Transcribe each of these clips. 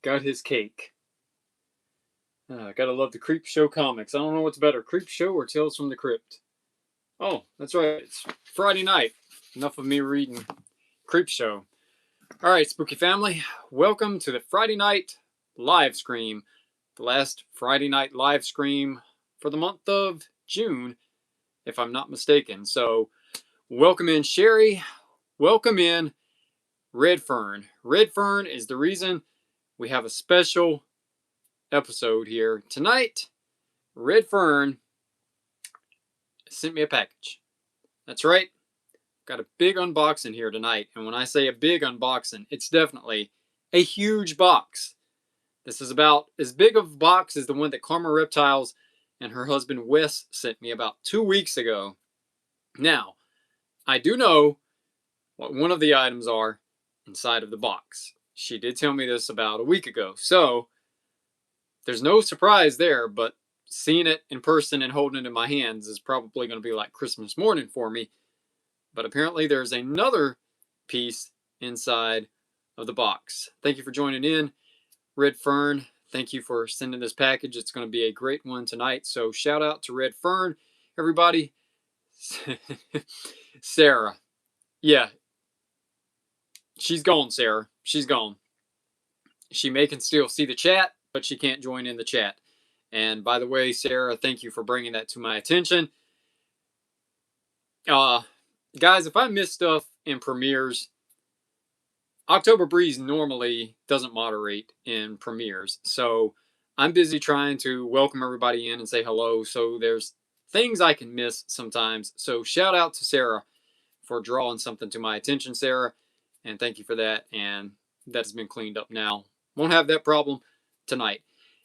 got his cake. Gotta love the Creep Show comics. I don't know what's better, Creep Show or Tales from the Crypt. Oh, that's right. It's Friday night. Enough of me reading Creep Show. All right, spooky family. Welcome to the Friday night live scream. The last Friday night live scream for the month of June, if I'm not mistaken. So, welcome in Sherry. Welcome in Red Fern. Red Fern is the reason we have a special episode here tonight. Red Fern sent me a package. That's right. Got a big unboxing here tonight. And when I say a big unboxing, it's definitely a huge box. This is about as big of a box as the one that Karma Reptiles and her husband Wes sent me about 2 weeks ago. Now, I do know what one of the items are inside of the box. She did tell me this about a week ago. So, there's no surprise there, but seeing it in person and holding it in my hands is probably going to be like Christmas morning for me. But apparently there's another piece inside of the box. Thank you for joining in, Red Fern. Thank you for sending this package. It's going to be a great one tonight. So shout out to Red Fern, everybody. Sarah. Yeah. She's gone, Sarah. She's gone. She may can still see the chat, but she can't join in the chat. And by the way, Sarah, thank you for bringing that to my attention. Guys, if I miss stuff in premieres, October Breeze normally doesn't moderate in premieres. So I'm busy trying to welcome everybody in and say hello. So there's things I can miss sometimes. So shout out to Sarah for drawing something to my attention, Sarah. And thank you for that. And that's been cleaned up now. Won't have that problem tonight.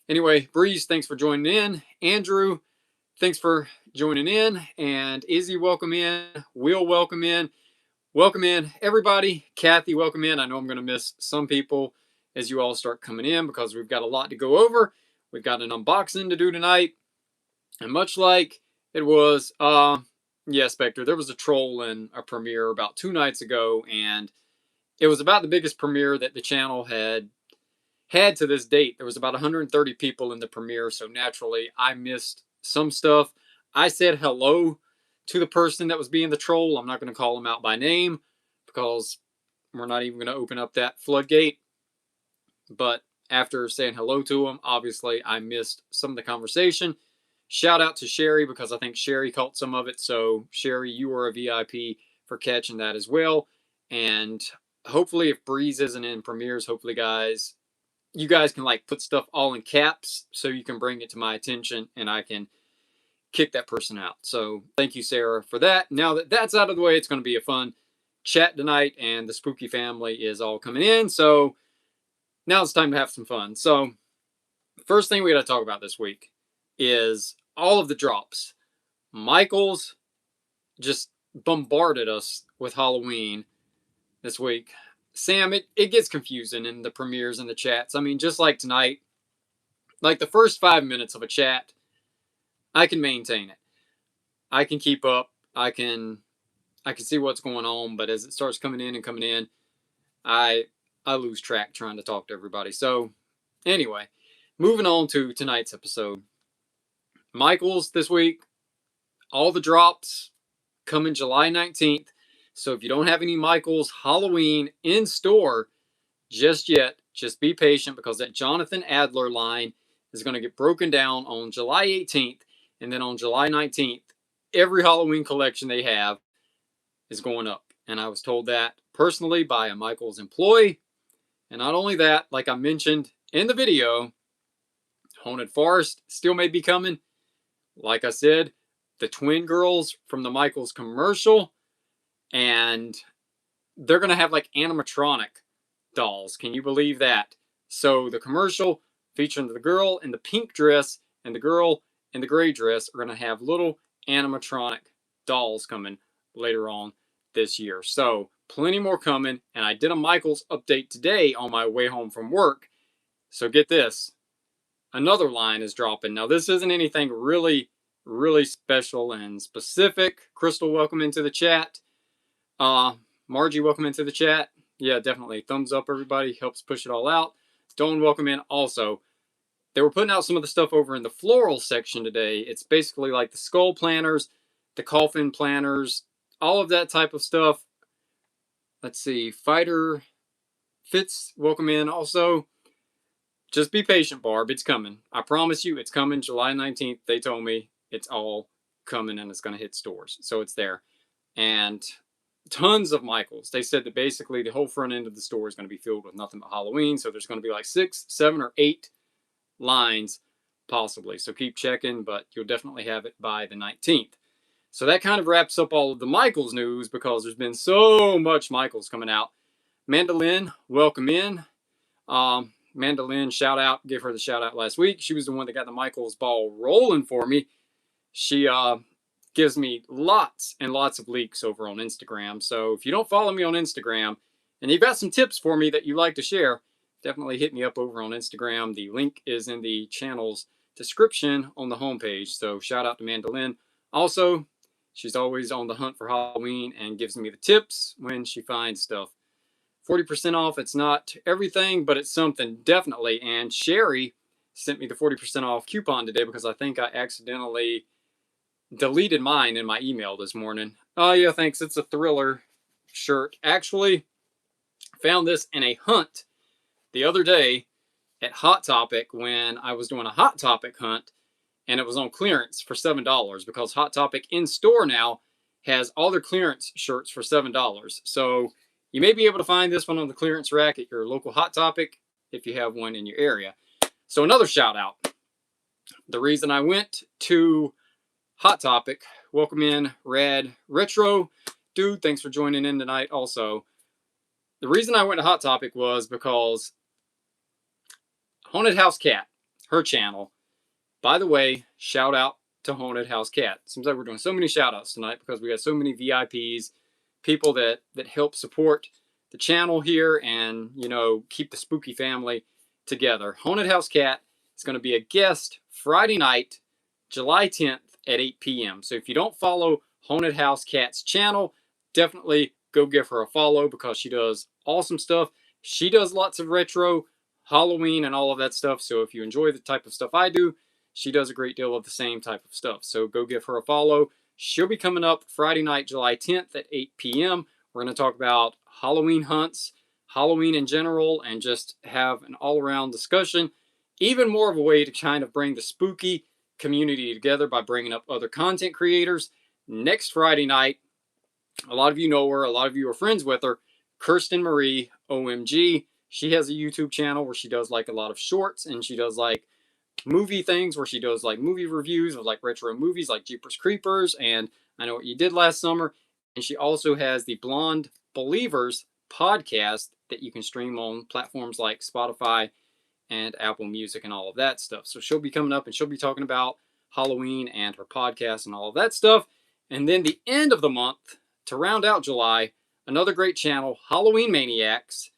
Anyway, Breeze, thanks for joining in. Andrew, thanks for joining in. And Izzy, welcome in. Will, welcome in. Welcome in, everybody. Kathy, welcome in. I know I'm going to miss some people as you all start coming in because we've got a lot to go over. We've got an unboxing to do tonight. And much like it was, yeah, Spectre, there was a troll in a premiere about 2 nights ago. And it was about the biggest premiere that the channel had to this date. There was about 130 people in the premiere. So naturally, I missed some stuff. I said hello to the person that was being the troll. I'm not going to call him out by name because we're not even going to open up that floodgate. But after saying hello to him, obviously I missed some of the conversation. Shout out to Sherry because I think Sherry caught some of it. So Sherry, you are a VIP for catching that as well. And hopefully if Breeze isn't in premieres, hopefully you guys can like put stuff all in caps so you can bring it to my attention and I can kick that person out. So thank you, Sarah, for that. Now that that's out of the way, it's going to be a fun chat tonight and the spooky family is all coming in. So now it's time to have some fun. So first thing we got to talk about this week is all of the drops. Michael's just bombarded us with Halloween this week. Sam, it gets confusing in the premieres and the chats. I mean, just like tonight, like the first 5 minutes of a chat, I can maintain it. I can keep up. I can see what's going on, but as it starts coming in, I lose track trying to talk to everybody. So anyway, moving on to tonight's episode. Michael's this week, all the drops coming July 19th. So if you don't have any Michael's Halloween in store just yet, just be patient because that Jonathan Adler line is going to get broken down on July 18th. And then on July 19th, every Halloween collection they have is going up. And I was told that personally by a Michael's employee. And not only that, like I mentioned in the video, Haunted Forest still may be coming. Like I said, the twin girls from the Michael's commercial. And they're going to have like animatronic dolls. Can you believe that? So the commercial featuring the girl in the pink dress and the girl in the gray dress are going to have little animatronic dolls coming later on this year. So plenty more coming. And I did a Michael's update today on my way home from work. So get this. Another line is dropping. Now this isn't anything really special and specific. Crystal, welcome into the chat. Margie, welcome into the chat. Yeah, definitely. Thumbs up, everybody. Helps push it all out. Dawn, welcome in. Also, they were putting out some of the stuff over in the floral section today. It's basically like the skull planners, the coffin planners, all of that type of stuff. Let's see, Fighter Fitz, welcome in. Also, just be patient, Barb. It's coming. I promise you, it's coming. July 19th, they told me it's all coming and it's going to hit stores. So it's there. And tons of Michaels. They said that basically the whole front end of the store is going to be filled with nothing but Halloween. So there's going to be like 6, 7, or 8 lines possibly. So keep checking, but you'll definitely have it by the 19th. So that kind of wraps up all of the Michaels news because there's been so much Michaels coming out. Mandolin, welcome in. Mandolin, shout out. Give her the shout out last week. She was the one that got the Michaels ball rolling for me. She gives me lots and lots of leaks over on Instagram. So if you don't follow me on Instagram and you've got some tips for me that you'd like to share, definitely hit me up over on Instagram. The link is in the channel's description on the homepage. So shout out to Mandolin. Also, she's always on the hunt for Halloween and gives me the tips when she finds stuff. 40% off. It's not everything, but it's something definitely. And Sherry sent me the 40% off coupon today because I think I accidentally deleted mine in my email this morning. Oh yeah, thanks. It's a Thriller shirt. Actually, found this in a hunt the other day at Hot Topic when I was doing a Hot Topic hunt, and it was on clearance for $7 because Hot Topic in store now has all their clearance shirts for $7. So you may be able to find this one on the clearance rack at your local Hot Topic if you have one in your area. So another shout out. The reason I went to Hot Topic, welcome in Rad Retro. Dude, thanks for joining in tonight also. The reason I went to Hot Topic was because Haunted House Cat, her channel. By the way, shout out to Haunted House Cat. Seems like we're doing so many shout outs tonight because we got so many VIPs, people that help support the channel here and, you know, keep the spooky family together. Haunted House Cat is going to be a guest Friday night, July 10th at 8 p.m. So if you don't follow Haunted House Cat's channel, definitely go give her a follow because she does awesome stuff. She does lots of retro, Halloween, and all of that stuff. So if you enjoy the type of stuff I do, she does a great deal of the same type of stuff. So go give her a follow. She'll be coming up Friday night, July 10th at 8 p.m. We're going to talk about Halloween hunts, Halloween in general, and just have an all-around discussion. Even more of a way to kind of bring the spooky community together by bringing up other content creators. Next Friday night, a lot of you know her, a lot of you are friends with her, Kirsten Marie, OMG. She has a YouTube channel where she does like a lot of shorts, and she does like movie things where she does like movie reviews of like retro movies like Jeepers Creepers and I Know What You Did Last Summer. And she also has the Blonde Believers podcast that you can stream on platforms like Spotify and Apple Music and all of that stuff. So she'll be coming up and she'll be talking about Halloween and her podcast and all of that stuff. And then the end of the month, to round out July, another great channel, Halloween Maniacs.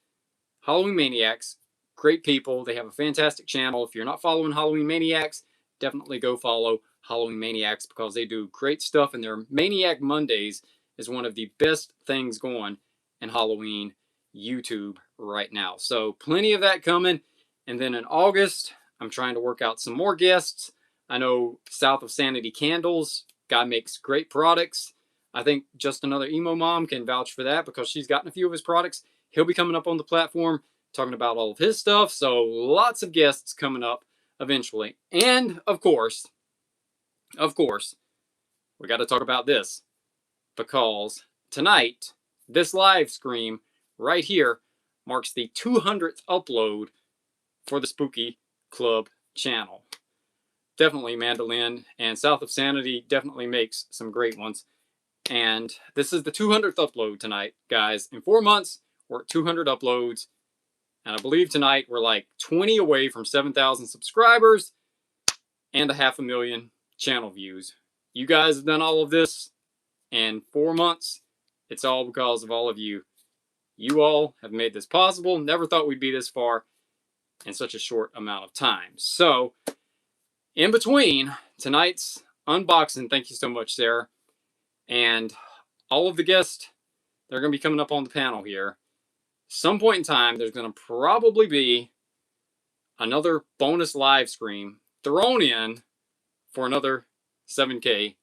Halloween Maniacs, great people. They have a fantastic channel. If you're not following Halloween Maniacs, definitely go follow Halloween Maniacs because they do great stuff. And their Maniac Mondays is one of the best things going in Halloween YouTube right now. So plenty of that coming. And then in August, I'm trying to work out some more guests. I know South of Sanity Candles, guy makes great products. I think Just Another Emo Mom can vouch for that because she's gotten a few of his products. He'll be coming up on the platform talking about all of his stuff. So lots of guests coming up eventually. And of course, we got to talk about this because tonight, this live stream right here marks the 200th upload for the Spooky Club channel. Definitely Mandolin and South of Sanity definitely makes some great ones. And this is the 200th upload tonight, guys. In 4 months, we're at 200 uploads. And I believe tonight we're like 20 away from 7,000 subscribers and 500,000 channel views. You guys have done all of this in 4 months. It's all because of all of you. You all have made this possible. Never thought we'd be this far in such a short amount of time. So, in between tonight's unboxing, thank you so much, Sarah, and all of the guests that are going to be coming up on the panel here, some point in time, there's going to probably be another bonus LiveSCREAM thrown in for another 7K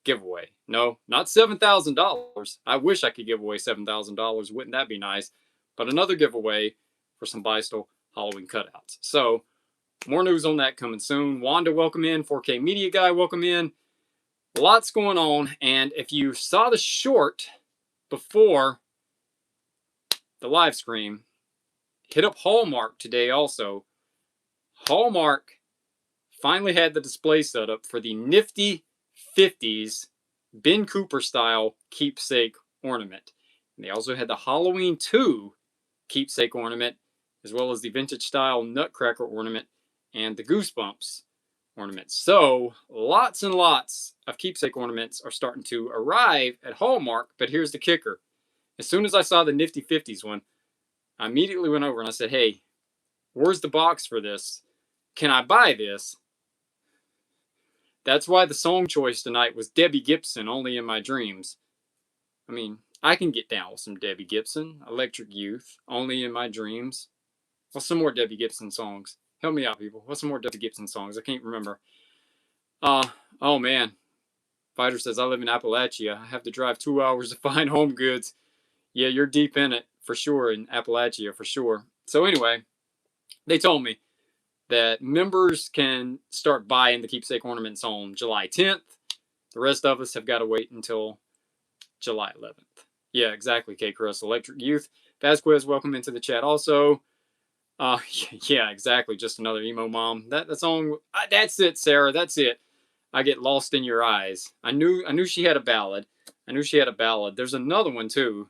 giveaway. No, not $7,000. I wish I could give away $7,000. Wouldn't that be nice? But another giveaway for some Bystol Halloween cutouts. So more news on that coming soon. Wanda, welcome in. 4K Media Guy, welcome in. Lots going on. And if you saw the short before the LiveSCREAM, hit up Hallmark today also. Hallmark finally had the display set up for the nifty 50s Ben Cooper style keepsake ornament. And they also had the Halloween 2 keepsake ornament, as well as the vintage style Nutcracker ornament and the Goosebumps ornaments. So lots and lots of keepsake ornaments are starting to arrive at Hallmark. But here's the kicker. As soon as I saw the nifty 50s one, I immediately went over and I said, hey, where's the box for this? Can I buy this? That's why the song choice tonight was Debbie Gibson, Only in My Dreams. I mean, I can get down with some Debbie Gibson, Electric Youth, Only in My Dreams. What's some more Debbie Gibson songs? Help me out, people. What's some more Debbie Gibson songs? I can't remember. Oh man. Fighter says, I live in Appalachia. I have to drive 2 hours to find Home Goods. Yeah, you're deep in it, for sure, in Appalachia, for sure. So anyway, they told me that members can start buying the keepsake ornaments on July 10th. The rest of us have got to wait until July 11th. Yeah, exactly, K-Crust. Electric Youth. Vasquez, welcome into the chat also. Yeah, exactly. Just another emo mom. That song, that's it, Sarah. That's it. I Get Lost in Your Eyes. I knew she had a ballad. There's another one too,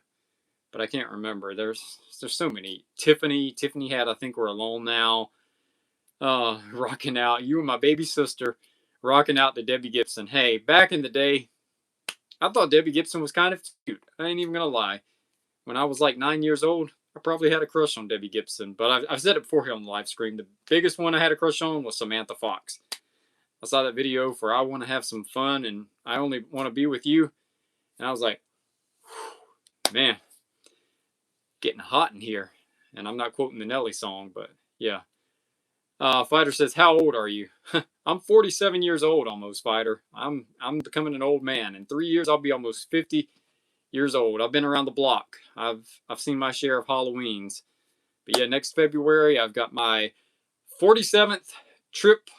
but I can't remember. There's so many. Tiffany had, I think We're Alone Now. Rocking out. You and My Baby Sister, rocking out to Debbie Gibson. Hey, back in the day, I thought Debbie Gibson was kind of cute. I ain't even gonna lie. When I was like 9 years old, I probably had a crush on Debbie Gibson. But I've said it before here on the LiveSCREAM. The biggest one I had a crush on was Samantha Fox. I saw that video for I Want to Have Some Fun and I Only Want to Be With You. And I was like, man, getting hot in here. And I'm not quoting the Nelly song, but yeah. Fighter says, how old are you? I'm 47 years old almost, Fighter. I'm becoming an old man. In 3 years, I'll be almost 50 years old. I've been around the block. I've seen my share of Halloweens. But yeah, next February, I've got my 47th trip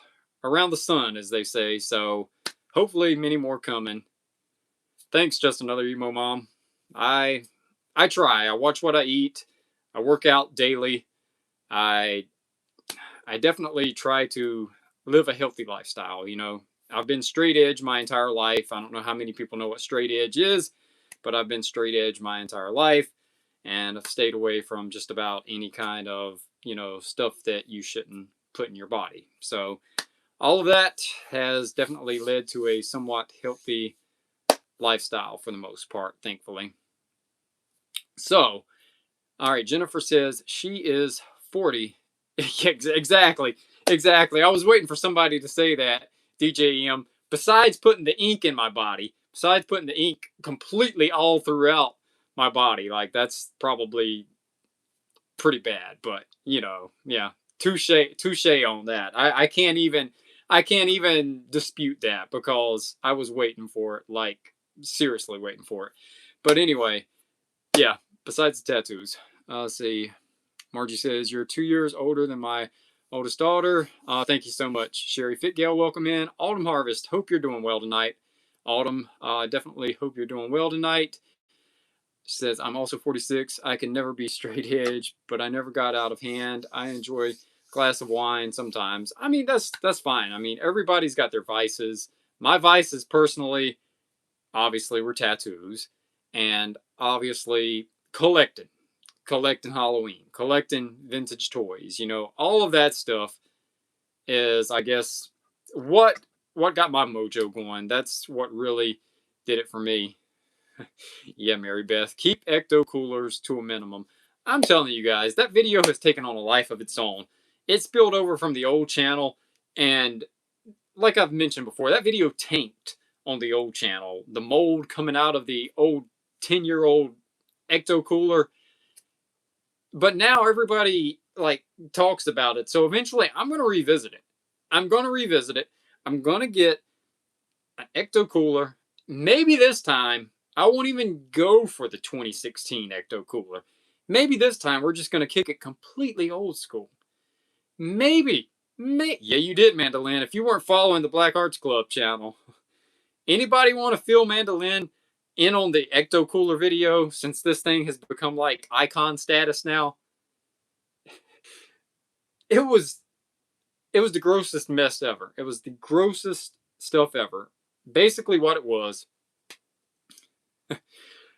around the sun, as they say. So hopefully many more coming. Thanks, just another emo mom. I try. I watch what I eat. I work out daily. I definitely try to live a healthy lifestyle. You know, I've been straight edge my entire life. I don't know how many people know what straight edge is, but I've been straight edge my entire life, and I've stayed away from just about any kind of, you know, stuff that you shouldn't put in your body. So all of that has definitely led to a somewhat healthy lifestyle for the most part, thankfully. So, all right, Jennifer says she is 40. Exactly. I was waiting for somebody to say that, DJM. Besides putting the ink in my body, besides putting the ink completely all throughout my body, like that's probably pretty bad. But you know, yeah, touche on that. I can't even dispute that because I was waiting for it, like seriously waiting for it. But anyway, yeah. Besides the tattoos, let's see. Margie says, you're 2 years older than my oldest daughter. Thank you so much. Sherry Fitgale, welcome in. Autumn Harvest, hope you're doing well tonight. Autumn, definitely hope you're doing well tonight. She says, I'm also 46. I can never be straight edge, but I never got out of hand. I enjoy a glass of wine sometimes. I mean, that's fine. I mean, everybody's got their vices. My vices, personally, obviously, were tattoos. And obviously, collecting Halloween, collecting vintage toys, you know, all of that stuff is, I guess, what got my mojo going. That's what really did it for me. Yeah, Mary Beth, keep Ecto-Coolers to a minimum. I'm telling you guys, that video has taken on a life of its own. It spilled over from the old channel, and like I've mentioned before, that video tanked on the old channel. The mold coming out of the old 10-year-old Ecto-Cooler. But now everybody like talks about it. So eventually I'm going to revisit it. I'm going to revisit it. I'm going to get an Ecto-Cooler. Maybe this time I won't even go for the 2016 Ecto-Cooler. Maybe this time we're just going to kick it completely old school. Maybe. Yeah, you did, Mandolin. If you weren't following the Black Arts Club channel, anybody want to fill Mandolin in on the Ecto-Cooler video since this thing has become like icon status now? It was the grossest mess ever. It was the grossest stuff ever. Basically what it was,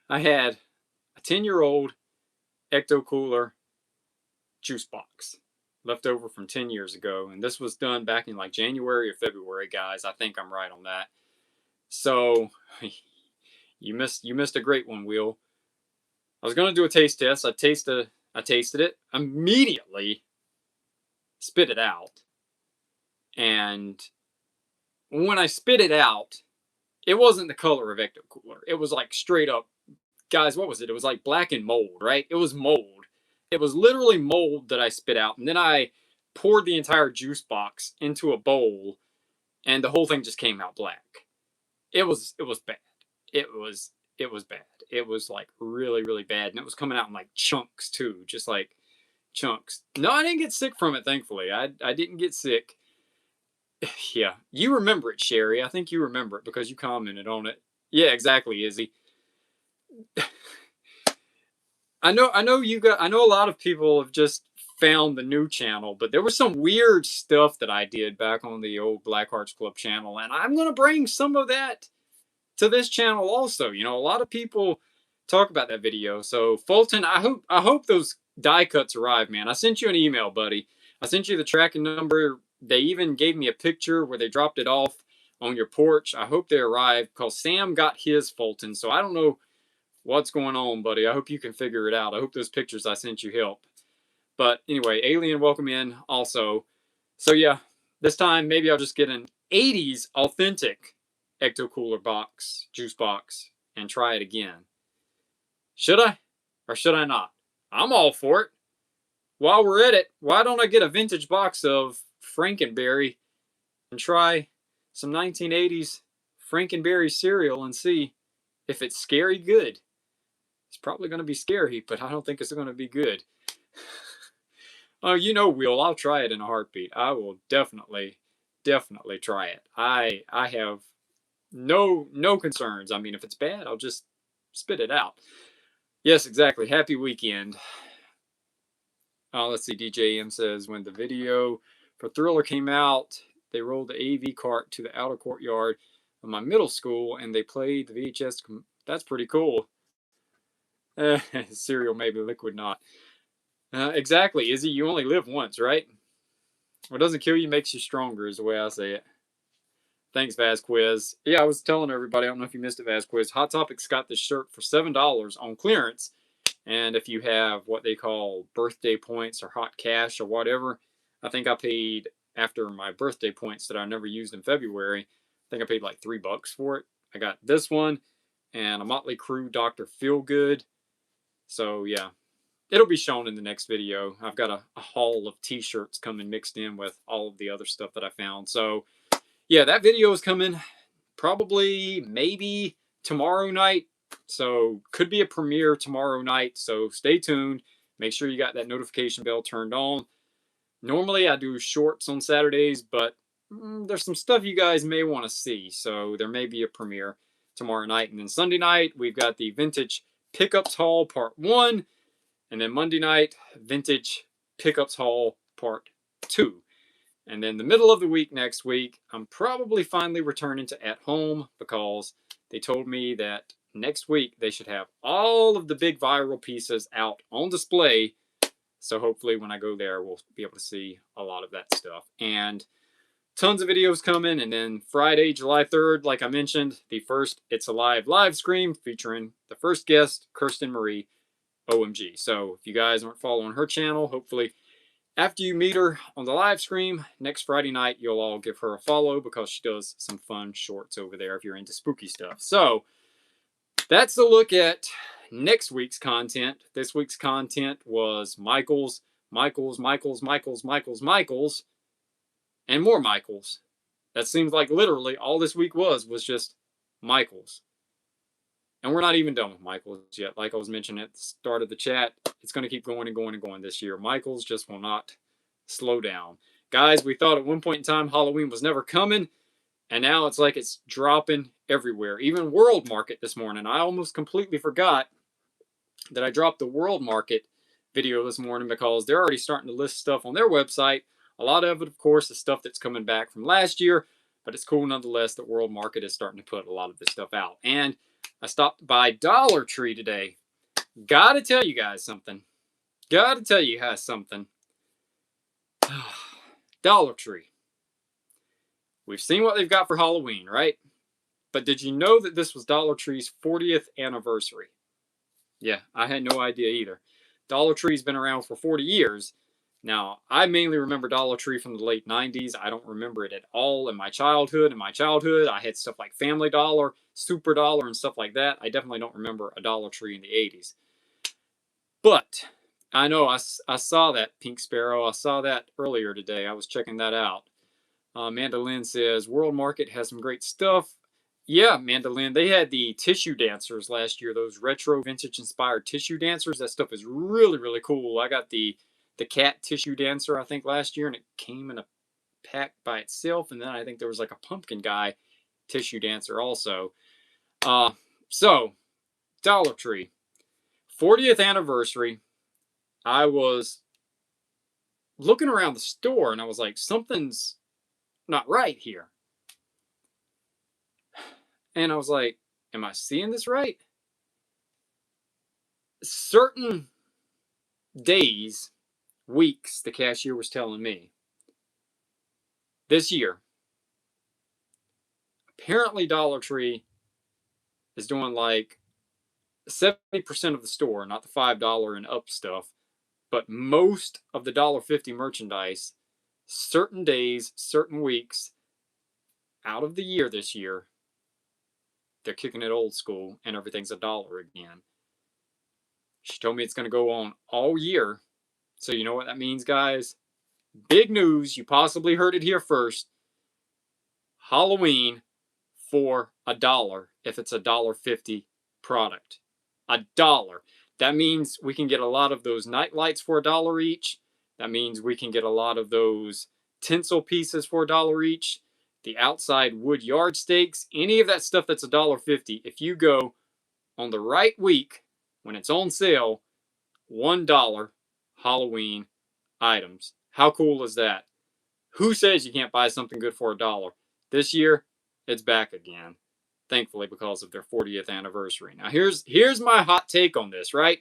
I had a 10-year-old Ecto-Cooler juice box left over from 10 years ago, and this was done back in like January or February, guys. I think I'm right on that. So you missed a great one, Will. I was gonna do a taste test. I tasted it, immediately spit it out, and when I spit it out, it wasn't the color of Ecto-Cooler. It was like straight up, guys, what was it? It was like black and mold, right? It was mold. It was literally mold that I spit out, and then I poured the entire juice box into a bowl, and the whole thing just came out black. It was bad. It was bad. It was like really, really bad, and it was coming out in like chunks too, just like chunks. No, I didn't get sick from it, thankfully. I didn't get sick. Yeah, you remember it, Sherry. I think you remember it because you commented on it. Yeah, exactly, Izzy. I know a lot of people have just found the new channel, but there was some weird stuff that I did back on the old Black Arts Club channel, and I'm gonna bring some of that to this channel also. You know, a lot of people talk about that video. So Fulton, I hope those die cuts arrive, man. I sent you an email, buddy. I sent you the tracking number. They even gave me a picture where they dropped it off on your porch. I hope they arrive because Sam got his, Fulton. So I don't know what's going on, buddy. I hope you can figure it out. I hope those pictures I sent you help. But anyway, Alien, welcome in also. So yeah, this time maybe I'll just get an 80s authentic Ecto-Cooler box, juice box, and try it again. Should I? Or should I not? I'm all for it. While we're at it, why don't I get a vintage box of Frankenberry and try some 1980s Frankenberry cereal and see if it's scary good. It's probably going to be scary, but I don't think it's going to be good. Oh, you know, Will, I'll try it in a heartbeat. I will definitely try it. I have no concerns. I mean, if it's bad, I'll just spit it out. Yes, exactly. Happy weekend. Let's see. DJM says when the video for Thriller came out, they rolled the AV cart to the outer courtyard of my middle school and they played the VHS. That's pretty cool. Cereal maybe, liquid not. Exactly, Izzy. You only live once, right? What doesn't kill you makes you stronger, is the way I say it. Thanks, Vasquez. Yeah, I was telling everybody, I don't know if you missed it, Vasquez. Hot Topics got this shirt for $7 on clearance. And if you have what they call birthday points or hot cash or whatever, I think I paid, after my birthday points that I never used in February, I think I paid like $3 for it. I got this one and a Motley Crue Dr. Feelgood. So yeah, it'll be shown in the next video. I've got a haul of t-shirts coming mixed in with all of the other stuff that I found. So yeah, that video is coming probably maybe tomorrow night. So could be a premiere tomorrow night. So stay tuned. Make sure you got that notification bell turned on. Normally I do shorts on Saturdays, but there's some stuff you guys may want to see. So there may be a premiere tomorrow night. And then Sunday night, we've got the Vintage Pickups Haul Part 1. And then Monday night, Vintage Pickups Haul Part 2. And then the middle of the week next week, I'm probably finally returning to At Home because they told me that next week they should have all of the big viral pieces out on display. So hopefully when I go there, we'll be able to see a lot of that stuff. And tons of videos coming. And then Friday, July 3rd, like I mentioned, the first It's Alive live stream featuring the first guest, Kirsten Marie, OMG. So if you guys aren't following her channel, hopefully after you meet her on the live stream next Friday night, you'll all give her a follow because she does some fun shorts over there if you're into spooky stuff. So that's a look at next week's content. This week's content was Michael's Michaels, Michaels, Michaels, Michaels, Michaels, and more Michaels. That seems like literally all this week was just Michaels. And we're not even done with Michaels yet. Like I was mentioning at the start of the chat, it's going to keep going and going and going this year. Michaels just will not slow down. Guys, we thought at one point in time Halloween was never coming, and now it's like it's dropping everywhere. Even World Market this morning. I almost completely forgot that I dropped the World Market video this morning because they're already starting to list stuff on their website. A lot of it, of course, is stuff that's coming back from last year, but it's cool nonetheless that World Market is starting to put a lot of this stuff out. And I stopped by Dollar Tree today. Gotta tell you guys something. Dollar Tree. We've seen what they've got for Halloween, right? But did you know that this was Dollar Tree's 40th anniversary? Yeah, I had no idea either. Dollar Tree's been around for 40 years. Now, I mainly remember Dollar Tree from the late 90s. I don't remember it at all in my childhood. I had stuff like Family Dollar, Super Dollar, and stuff like that. I definitely don't remember a Dollar Tree in the 80s. But I know I saw that Pink Sparrow. I saw that earlier today. I was checking that out. Amanda Lynn says, World Market has some great stuff. Yeah, Amanda Lynn, they had the tissue dancers last year, those retro vintage inspired tissue dancers. That stuff is really, really cool. I got the cat tissue dancer, I think, last year, and it came in a pack by itself. And then I think there was like a pumpkin guy tissue dancer also. So, Dollar Tree, 40th anniversary. I was looking around the store and I was like, something's not right here. And I was like, am I seeing this right? Certain days, weeks, the cashier was telling me, this year, apparently Dollar Tree is doing like 70% of the store, not the $5 and up stuff, but most of the $1.50 merchandise, certain days, certain weeks, out of the year this year, they're kicking it old school and everything's $1 again. She told me it's going to go on all year. So you know what that means, guys? Big news. You possibly heard it here first. Halloween for $1 if it's a $1.50 product. $1. That means we can get a lot of those night lights for $1 each. That means we can get a lot of those tinsel pieces for $1 each. The outside wood yard stakes, any of that stuff that's $1.50. If you go on the right week when it's on sale, $1 Halloween items. How cool is that? Who says you can't buy something good for $1? This year, it's back again. Thankfully, because of their 40th anniversary. Now, here's my hot take on this, right?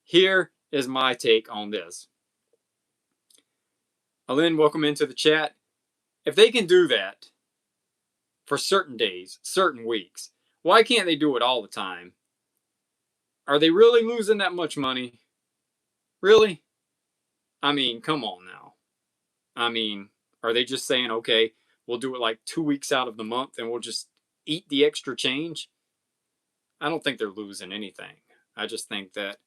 Here is my take on this. Alin, welcome into the chat. If they can do that for certain days, certain weeks, why can't they do it all the time? Are they really losing that much money? Really? I mean, come on now. I mean, are they just saying, okay, we'll do it like 2 weeks out of the month and we'll just eat the extra change? I don't think they're losing anything. I just think that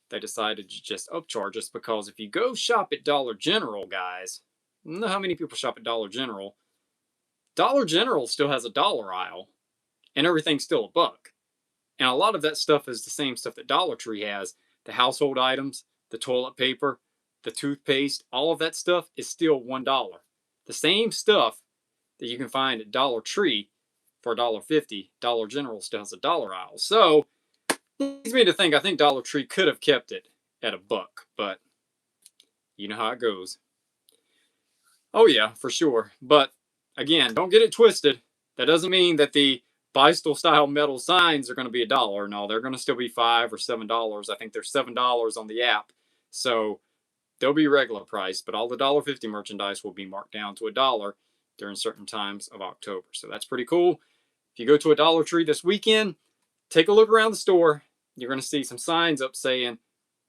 they decided to just upcharge us because if you go shop at Dollar General, guys, I don't know how many people shop at Dollar General. Dollar General still has a dollar aisle and everything's still $1. And a lot of that stuff is the same stuff that Dollar Tree has. The household items, the toilet paper, the toothpaste, all of that stuff is still $1. The same stuff that you can find at Dollar Tree for $1.50, Dollar General still has a dollar aisle. So, it leads me to think I think Dollar Tree could have kept it at $1, but you know how it goes. Oh yeah, for sure. But again, don't get it twisted. That doesn't mean that the Bystal style metal signs are going to be $1. No, they're going to still be $5 or $7. I think they're $7 on the app. So they'll be regular price, but all the $1.50 merchandise will be marked down to $1 during certain times of October. So that's pretty cool. If you go to a Dollar Tree this weekend, take a look around the store. You're going to see some signs up saying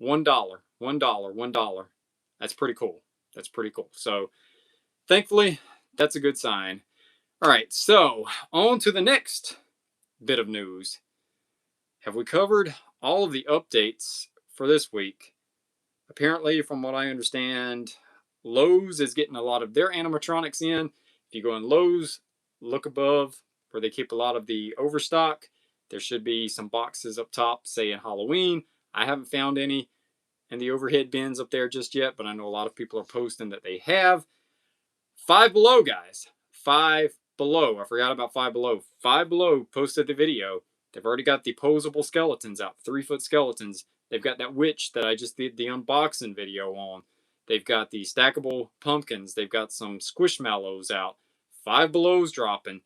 $1, $1, $1. That's pretty cool. That's pretty cool. So thankfully, that's a good sign. All right, so on to the next bit of news. Have we covered all of the updates for this week? Apparently, from what I understand, Lowe's is getting a lot of their animatronics in. If you go in Lowe's, look above where they keep a lot of the overstock. There should be some boxes up top saying Halloween. I haven't found any in the overhead bins up there just yet, but I know a lot of people are posting that they have. Five Below, guys. Five Below. I forgot about Five Below. Five Below posted the video. They've already got the posable skeletons out, 3-foot skeletons. They've got that witch that I just did the unboxing video on. They've got the stackable pumpkins. They've got some squishmallows out. Five Below's dropping.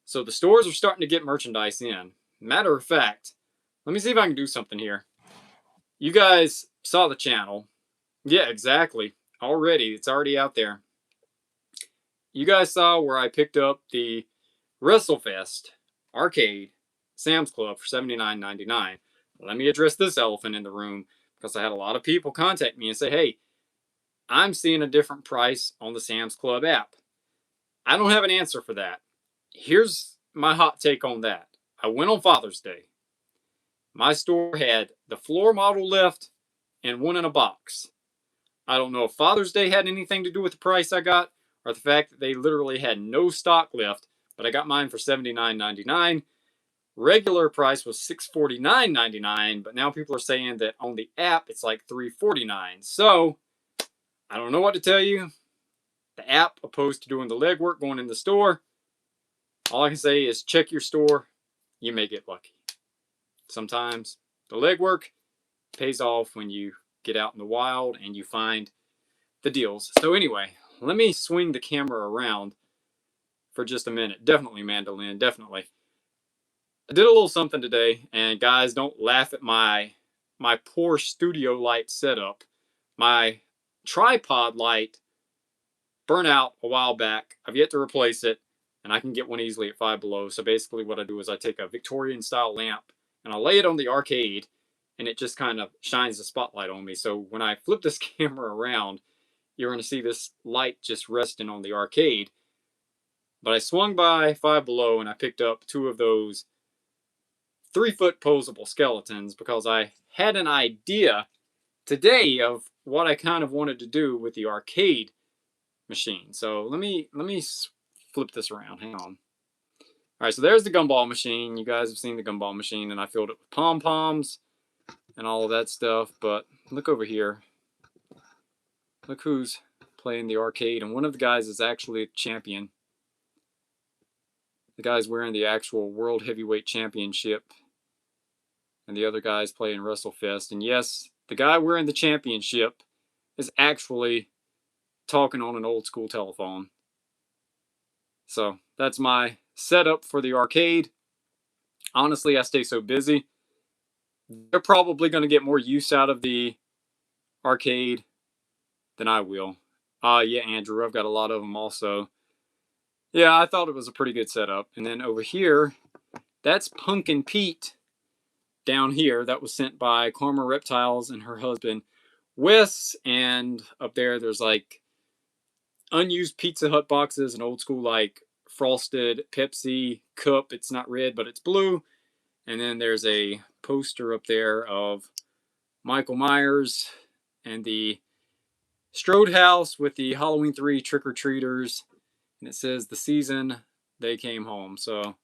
So the stores are starting to get merchandise in. Matter of fact, let me see if I can do something here. You guys saw the channel. Yeah, exactly. Already. It's already out there. You guys saw where I picked up the WrestleFest arcade Sam's Club for $79.99. Let me address this elephant in the room, because I had a lot of people contact me and say, hey, I'm seeing a different price on the Sam's Club app. I don't have an answer for that. Here's my hot take on that. I went on Father's Day. My store had the floor model left and one in a box. I don't know if Father's Day had anything to do with the price I got, or the fact that they literally had no stock left, but I got mine for $79.99. Regular price was $649.99, but now people are saying that on the app it's like $349. So I don't know what to tell you. The app, opposed to doing the legwork going in the store, all I can say is check your store. You may get lucky. Sometimes the legwork pays off when you get out in the wild and you find the deals. So anyway, let me swing the camera around for just a minute. Definitely, Mandolin, definitely. I did a little something today, and guys, don't laugh at my poor studio light setup. My tripod light burnt out a while back. I've yet to replace it, and I can get one easily at Five Below. So basically what I do is I take a Victorian style lamp and I lay it on the arcade, and it just kind of shines the spotlight on me. So when I flip this camera around, you're going to see this light just resting on the arcade. But I swung by Five Below and I picked up 2 of those 3-foot posable skeletons because I had an idea today of what I kind of wanted to do with the arcade machine. So let me flip this around. Hang on. All right, so there's the gumball machine. You guys have seen the gumball machine, and I filled it with pom-poms and all of that stuff. But look over here. Look who's playing the arcade, and one of the guys is actually a champion. The guy's wearing the actual World Heavyweight Championship, and the other guy's playing WrestleFest. And yes, the guy wearing the championship is actually talking on an old school telephone. So that's my setup for the arcade. Honestly, I stay so busy. They're probably going to get more use out of the arcade than I will. Yeah, Andrew, I've got a lot of them also. Yeah, I thought it was a pretty good setup. And then over here, that's Pumpkin Pete down here. That was sent by Karma Reptiles and her husband, Wes. And up there, there's like unused Pizza Hut boxes, an old school like frosted Pepsi cup. It's not red, but it's blue. And then there's a poster up there of Michael Myers and the Strode House with the Halloween 3 trick-or-treaters. And it says the season they came home. So,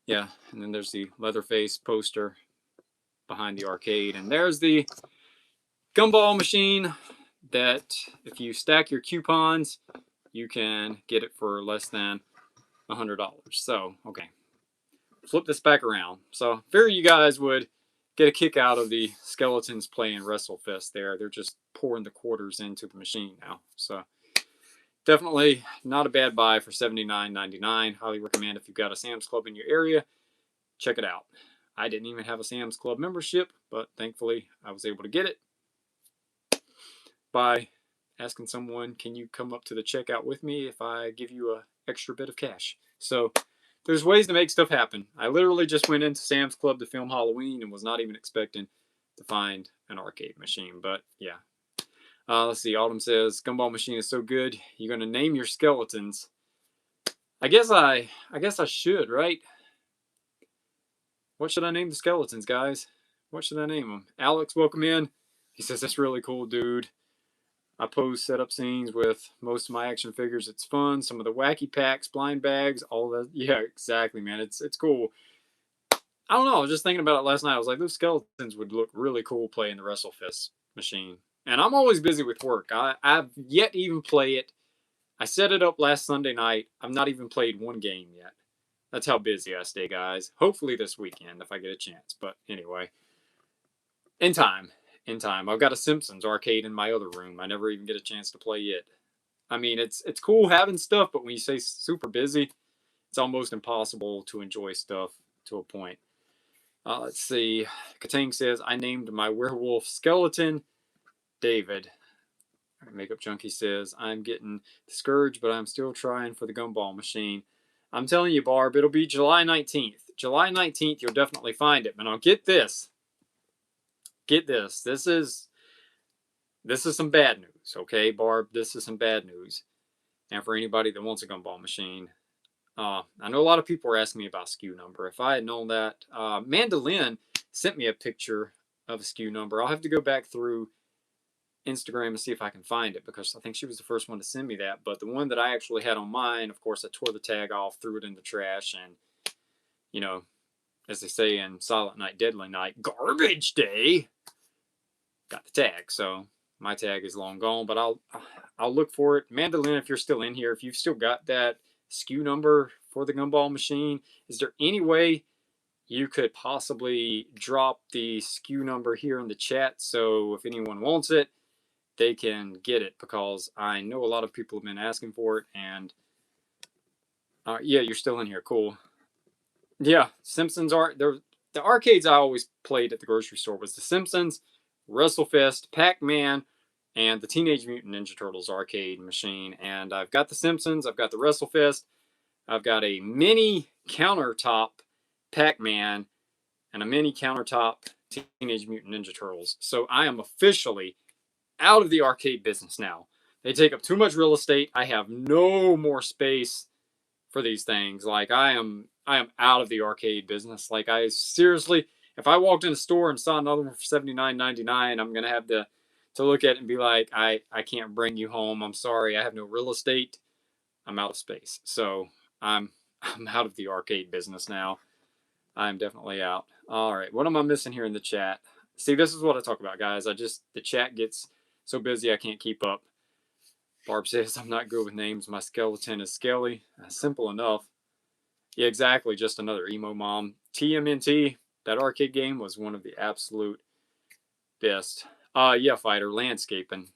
yeah. And then there's the Leatherface poster behind the arcade. And there's the gumball machine that if you stack your coupons, you can get it for less than $100. So, okay. Flip this back around. So, I figure you guys would get a kick out of the skeletons playing WrestleFest there. They're just pouring the quarters into the machine now. So, definitely not a bad buy for $79.99. Highly recommend if you've got a Sam's Club in your area, check it out. I didn't even have a Sam's Club membership, but thankfully I was able to get it by asking someone, can you come up to the checkout with me if I give you an extra bit of cash? So there's ways to make stuff happen. I literally just went into Sam's Club to film Halloween and was not even expecting to find an arcade machine. But yeah. Let's see. Autumn says, gumball machine is so good. You're going to name your skeletons. I guess I should, right? What should I name the skeletons, guys? What should I name them? Alex, welcome in. He says, that's really cool, dude. I pose setup scenes with most of my action figures. It's fun. Some of the wacky packs, blind bags, all that. Yeah, exactly, man. It's cool. I don't know. I was just thinking about it last night. I was like, those skeletons would look really cool playing the WrestleFest machine. And I'm always busy with work. I've yet to even play it. I set it up last Sunday night. I've not even played one game yet. That's how busy I stay, guys. Hopefully this weekend if I get a chance. But anyway, in time. In time. I've got a Simpsons arcade in my other room. I never even get a chance to play it. I mean, it's cool having stuff, but when you say super busy, it's almost impossible to enjoy stuff to a point. Let's see. Katang says, I named my werewolf skeleton David. Makeup Junkie says, I'm getting discouraged, but I'm still trying for the gumball machine. I'm telling you, Barb, it'll be July 19th. July 19th, you'll definitely find it. But now get this. Get this. This is some bad news, okay, Barb? This is some bad news. And for anybody that wants a gumball machine, I know a lot of people are asking me about SKU number. If I had known that, Mandolin sent me a picture of a SKU number. I'll have to go back through Instagram and see if I can find it, because I think she was the first one to send me that. But the one that I actually had on mine, of course, I tore the tag off, threw it in the trash, and, you know, as they say in Silent Night, Deadly Night, garbage day, got the tag. So my tag is long gone, but I'll look for it. Mandolin, if you're still in here, if you've still got that SKU number for the gumball machine, is there any way you could possibly drop the SKU number here in the chat, so if anyone wants it, they can get it? Because I know a lot of people have been asking for it. And yeah, you're still in here. Cool. Yeah, Simpsons are there. The arcades I always played at the grocery store was the Simpsons, WrestleFest, Pac-Man, and the Teenage Mutant Ninja Turtles arcade machine. And I've got the Simpsons, I've got the WrestleFest, I've got a mini countertop Pac-Man, and a mini countertop Teenage Mutant Ninja Turtles. So I am officially out of the arcade business now. They take up too much real estate. I have no more space for these things. Like, I am out of the arcade business. Like, I seriously, if I walked in a store and saw another one for $79.99, I'm gonna have to look at it and be like, I can't bring you home. I'm sorry, I have no real estate. I'm out of space. So I'm out of the arcade business now. I'm definitely out. All right, what am I missing here in the chat? See, this is what I talk about, guys. The chat gets so busy I can't keep up. Barb says, I'm not good with names. My skeleton is Skelly. Simple enough. Yeah, exactly. Just another emo mom. TMNT, that arcade game was one of the absolute best. Yeah, Fighter. Landscaping.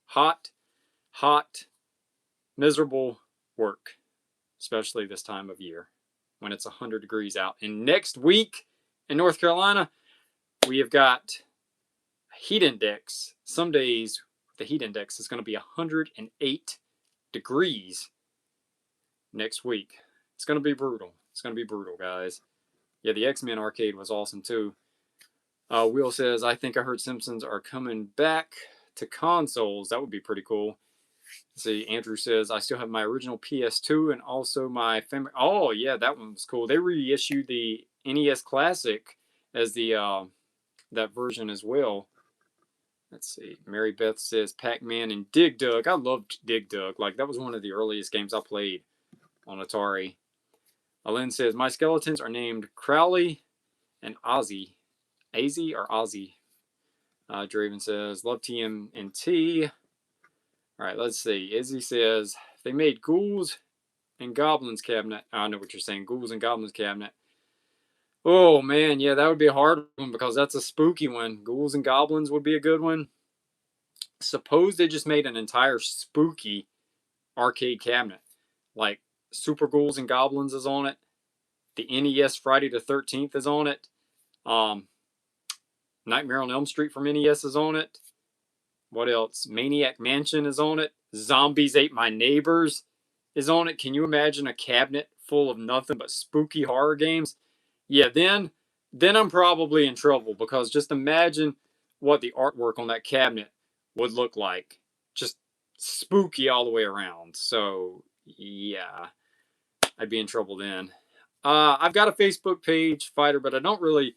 Hot, miserable work. Especially this time of year when it's 100 degrees out. And next week in North Carolina, we have got heat index. Some days the heat index is going to be 108 degrees next week. It's going to be brutal. It's going to be brutal, guys. Yeah, the X-Men arcade was awesome too. Will says, I think I heard Simpsons are coming back to consoles. That would be pretty cool. Let's see, Andrew says, I still have my original PS2 and also my family. Oh, yeah, that one was cool. They reissued the NES Classic as the that version as well. Let's see. Mary Beth says Pac-Man and Dig Dug. I loved Dig Dug. Like, that was one of the earliest games I played on Atari. Lynn says, my skeletons are named Crowley and Ozzy. Azzy or Ozzy? Draven says, love TMNT. All right, let's see. Izzy says, they made Ghouls and Goblins cabinet. I know what you're saying. Ghouls and Goblins cabinet. Oh, man, yeah, that would be a hard one because that's a spooky one. Ghouls and Goblins would be a good one. Suppose they just made an entire spooky arcade cabinet. Like, Super Ghouls and Goblins is on it. The NES Friday the 13th is on it. Nightmare on Elm Street from NES is on it. What else? Maniac Mansion is on it. Zombies Ate My Neighbors is on it. Can you imagine a cabinet full of nothing but spooky horror games? Yeah, then I'm probably in trouble, because just imagine what the artwork on that cabinet would look like. Just spooky all the way around. So, yeah, I'd be in trouble then. I've got a Facebook page, Fighter, but I don't really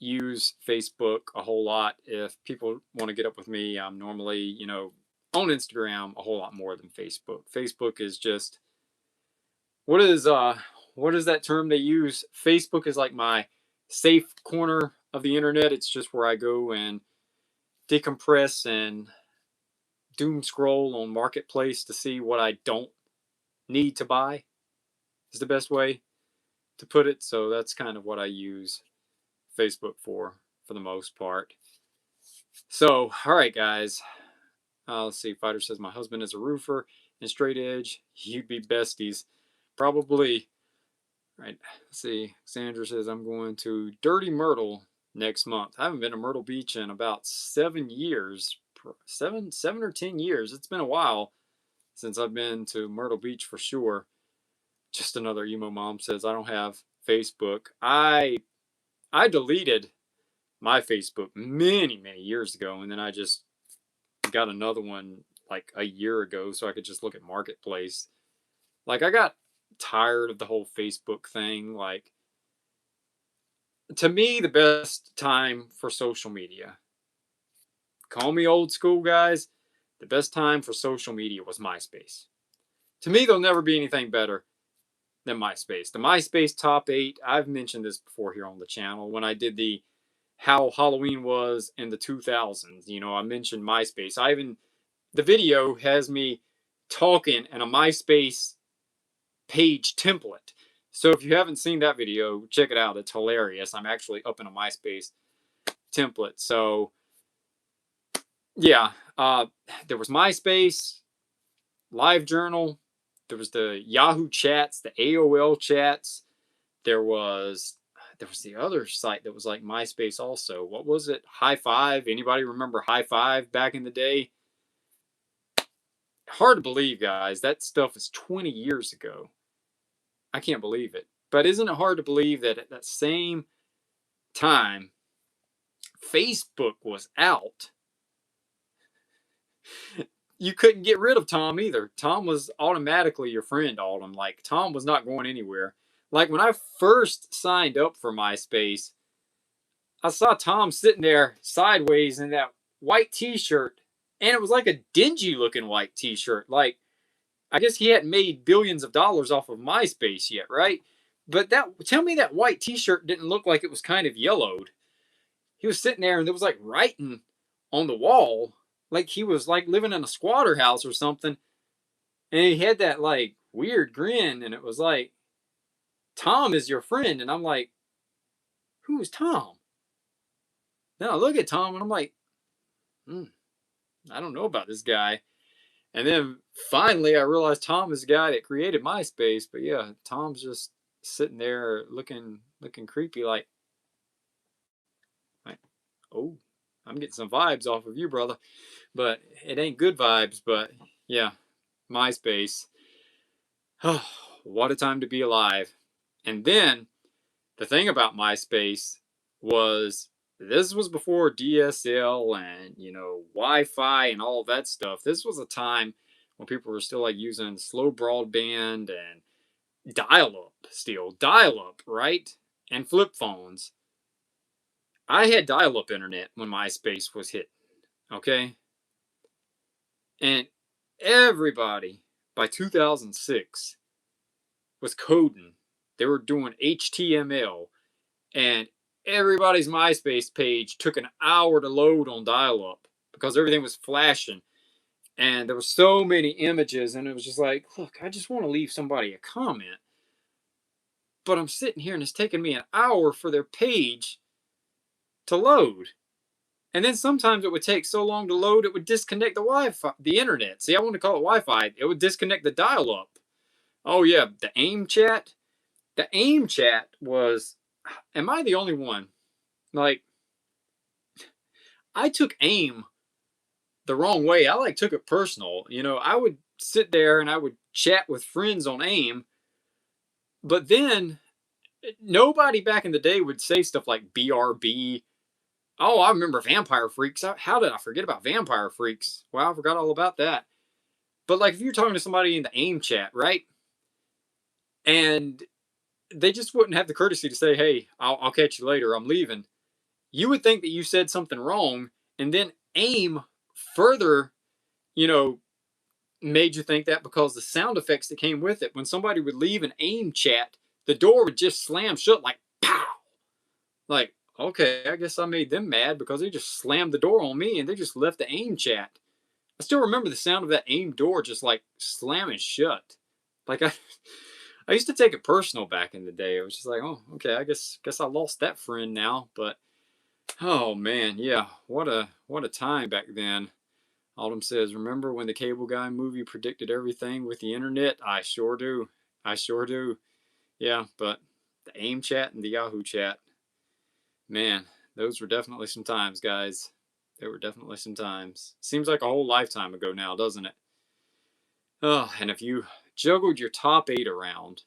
use Facebook a whole lot. If people want to get up with me, I'm normally, on Instagram a whole lot more than Facebook. Facebook is just what is that term they use? Facebook is like my safe corner of the internet. It's just where I go and decompress and doom scroll on Marketplace to see what I don't need to buy, is the best way to put it. So that's kind of what I use Facebook for the most part. So, all right, guys. Let's see. Fighter says, my husband is a roofer and straight edge. You'd be besties. Probably. All right. Let's see. Sandra says, I'm going to Dirty Myrtle next month. I haven't been to Myrtle Beach in about 7 years. 7 or 10 years. It's been a while since I've been to Myrtle Beach for sure. Just another emo mom says, I don't have Facebook. I deleted my Facebook many years ago, and then I just got another one like a year ago so I could just look at Marketplace. Like, I got tired of the whole Facebook thing. Like, to me, the best time for social media, call me old school, guys, the best time for social media was MySpace. To me, there'll never be anything better than MySpace. The MySpace top 8, I've mentioned this before here on the channel when I did the how Halloween was in the 2000s. I mentioned MySpace. The video has me talking in a MySpace page template. So if you haven't seen that video, check it out. It's hilarious. I'm actually up in a MySpace template. So yeah, there was MySpace, LiveJournal, there was the Yahoo chats, the AOL chats. There was the other site that was like MySpace also. What was it? High Five. Anybody remember High Five back in the day? Hard to believe, guys. That stuff is 20 years ago. I can't believe it. But isn't it hard to believe that at that same time, Facebook was out? You couldn't get rid of Tom either. Tom was automatically your friend, Alden. Like, Tom was not going anywhere. Like, when I first signed up for MySpace, I saw Tom sitting there sideways in that white t-shirt, and it was like a dingy looking white t-shirt. Like, I guess he hadn't made billions of dollars off of MySpace yet, right? But tell me that white t-shirt didn't look like it was kind of yellowed. He was sitting there and there was like writing on the wall, like he was like living in a squatter house or something. And he had that like weird grin, and it was like, Tom is your friend. And I'm like, who is Tom? Then I look at Tom and I'm like, I don't know about this guy. And then finally I realized Tom is the guy that created MySpace. But yeah, Tom's just sitting there looking creepy, like, oh, I'm getting some vibes off of you, brother. But it ain't good vibes. But yeah, MySpace. Oh, what a time to be alive. And then the thing about MySpace was, this was before DSL and, Wi-Fi and all of that stuff. This was a time when people were still like using slow broadband and dial-up, right? And flip phones. I had dial-up internet when MySpace was hit, okay? And everybody by 2006 was coding. They were doing HTML, and everybody's MySpace page took an hour to load on dial-up because everything was flashing. And there were so many images, and it was just like, look, I just want to leave somebody a comment. But I'm sitting here and it's taking me an hour for their page to load. And then sometimes it would take so long to load, it would disconnect the Wi-Fi, the internet. See, I want to call it Wi-Fi. It would disconnect the dial-up. Oh yeah, the AIM chat. The AIM chat was, am I the only one? Like, I took AIM the wrong way. I like took it personal. I would sit there and I would chat with friends on AIM, but then nobody back in the day would say stuff like BRB. Oh, I remember Vampire Freaks. How did I forget about Vampire Freaks? Wow, I forgot all about that. But like, if you're talking to somebody in the AIM chat, right? And they just wouldn't have the courtesy to say, hey, I'll catch you later, I'm leaving. you would think that you said something wrong, and then AIM further, you know, made you think that because the sound effects that came with it. When somebody would leave an AIM chat, the door would just slam shut like pow. Like, okay, I guess I made them mad because they just slammed the door on me and they just left the AIM chat. I still remember the sound of that AIM door just like slamming shut. Like I used to take it personal back in the day. It was just like, oh, okay, I guess I lost that friend now. But oh man, yeah, what a time back then. Autumn says, remember when the Cable Guy movie predicted everything with the internet? I sure do. I sure do. Yeah, but the AIM chat and the Yahoo chat, man, those were definitely some times, guys. There were definitely some times. Seems like a whole lifetime ago now, doesn't it? Oh, and if you juggled your top 8 around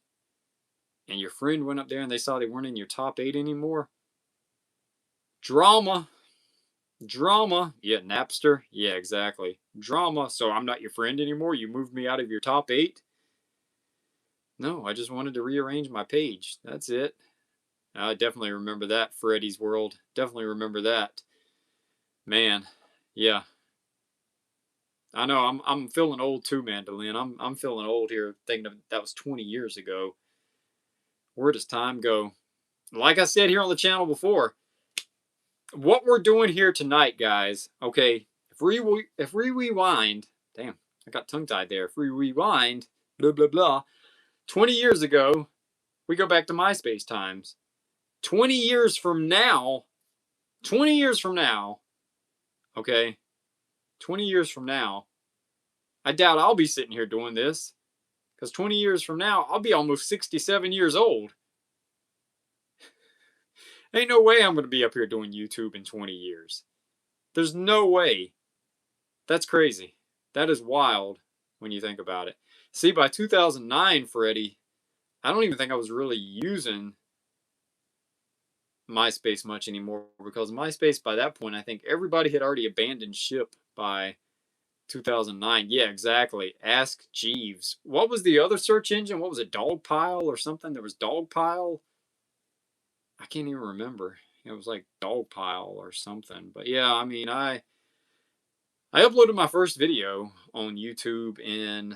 and your friend went up there and they saw they weren't in your top 8 anymore, drama. Drama. Yeah, Napster. Yeah, exactly. Drama. So I'm not your friend anymore. You moved me out of your top 8. No, I just wanted to rearrange my page. That's it. I definitely remember that. Freddy's World. Definitely remember that. Man, yeah. I know. I'm feeling old too, Mandolin. I'm feeling old here, thinking of that was 20 years ago. Where does time go? Like I said here on the channel before, what we're doing here tonight, guys. Okay, if we rewind, damn, I got tongue tied there. If we rewind, blah blah blah, 20 years ago, we go back to MySpace times. 20 years from now, 20 years from now, okay, 20 years from now, I doubt I'll be sitting here doing this because 20 years from now, I'll be almost 67 years old. Ain't no way I'm going to be up here doing YouTube in 20 years. There's no way. That's crazy. That is wild when you think about it. See, by 2009, Freddie, I don't even think I was really using MySpace much anymore because MySpace, by that point, I think everybody had already abandoned ship by 2009. Yeah, exactly. Ask Jeeves. What was the other search engine? What was it? Dogpile or something? There was Dogpile. I can't even remember. It was like Dogpile or something. But yeah, I mean, I uploaded my first video on YouTube in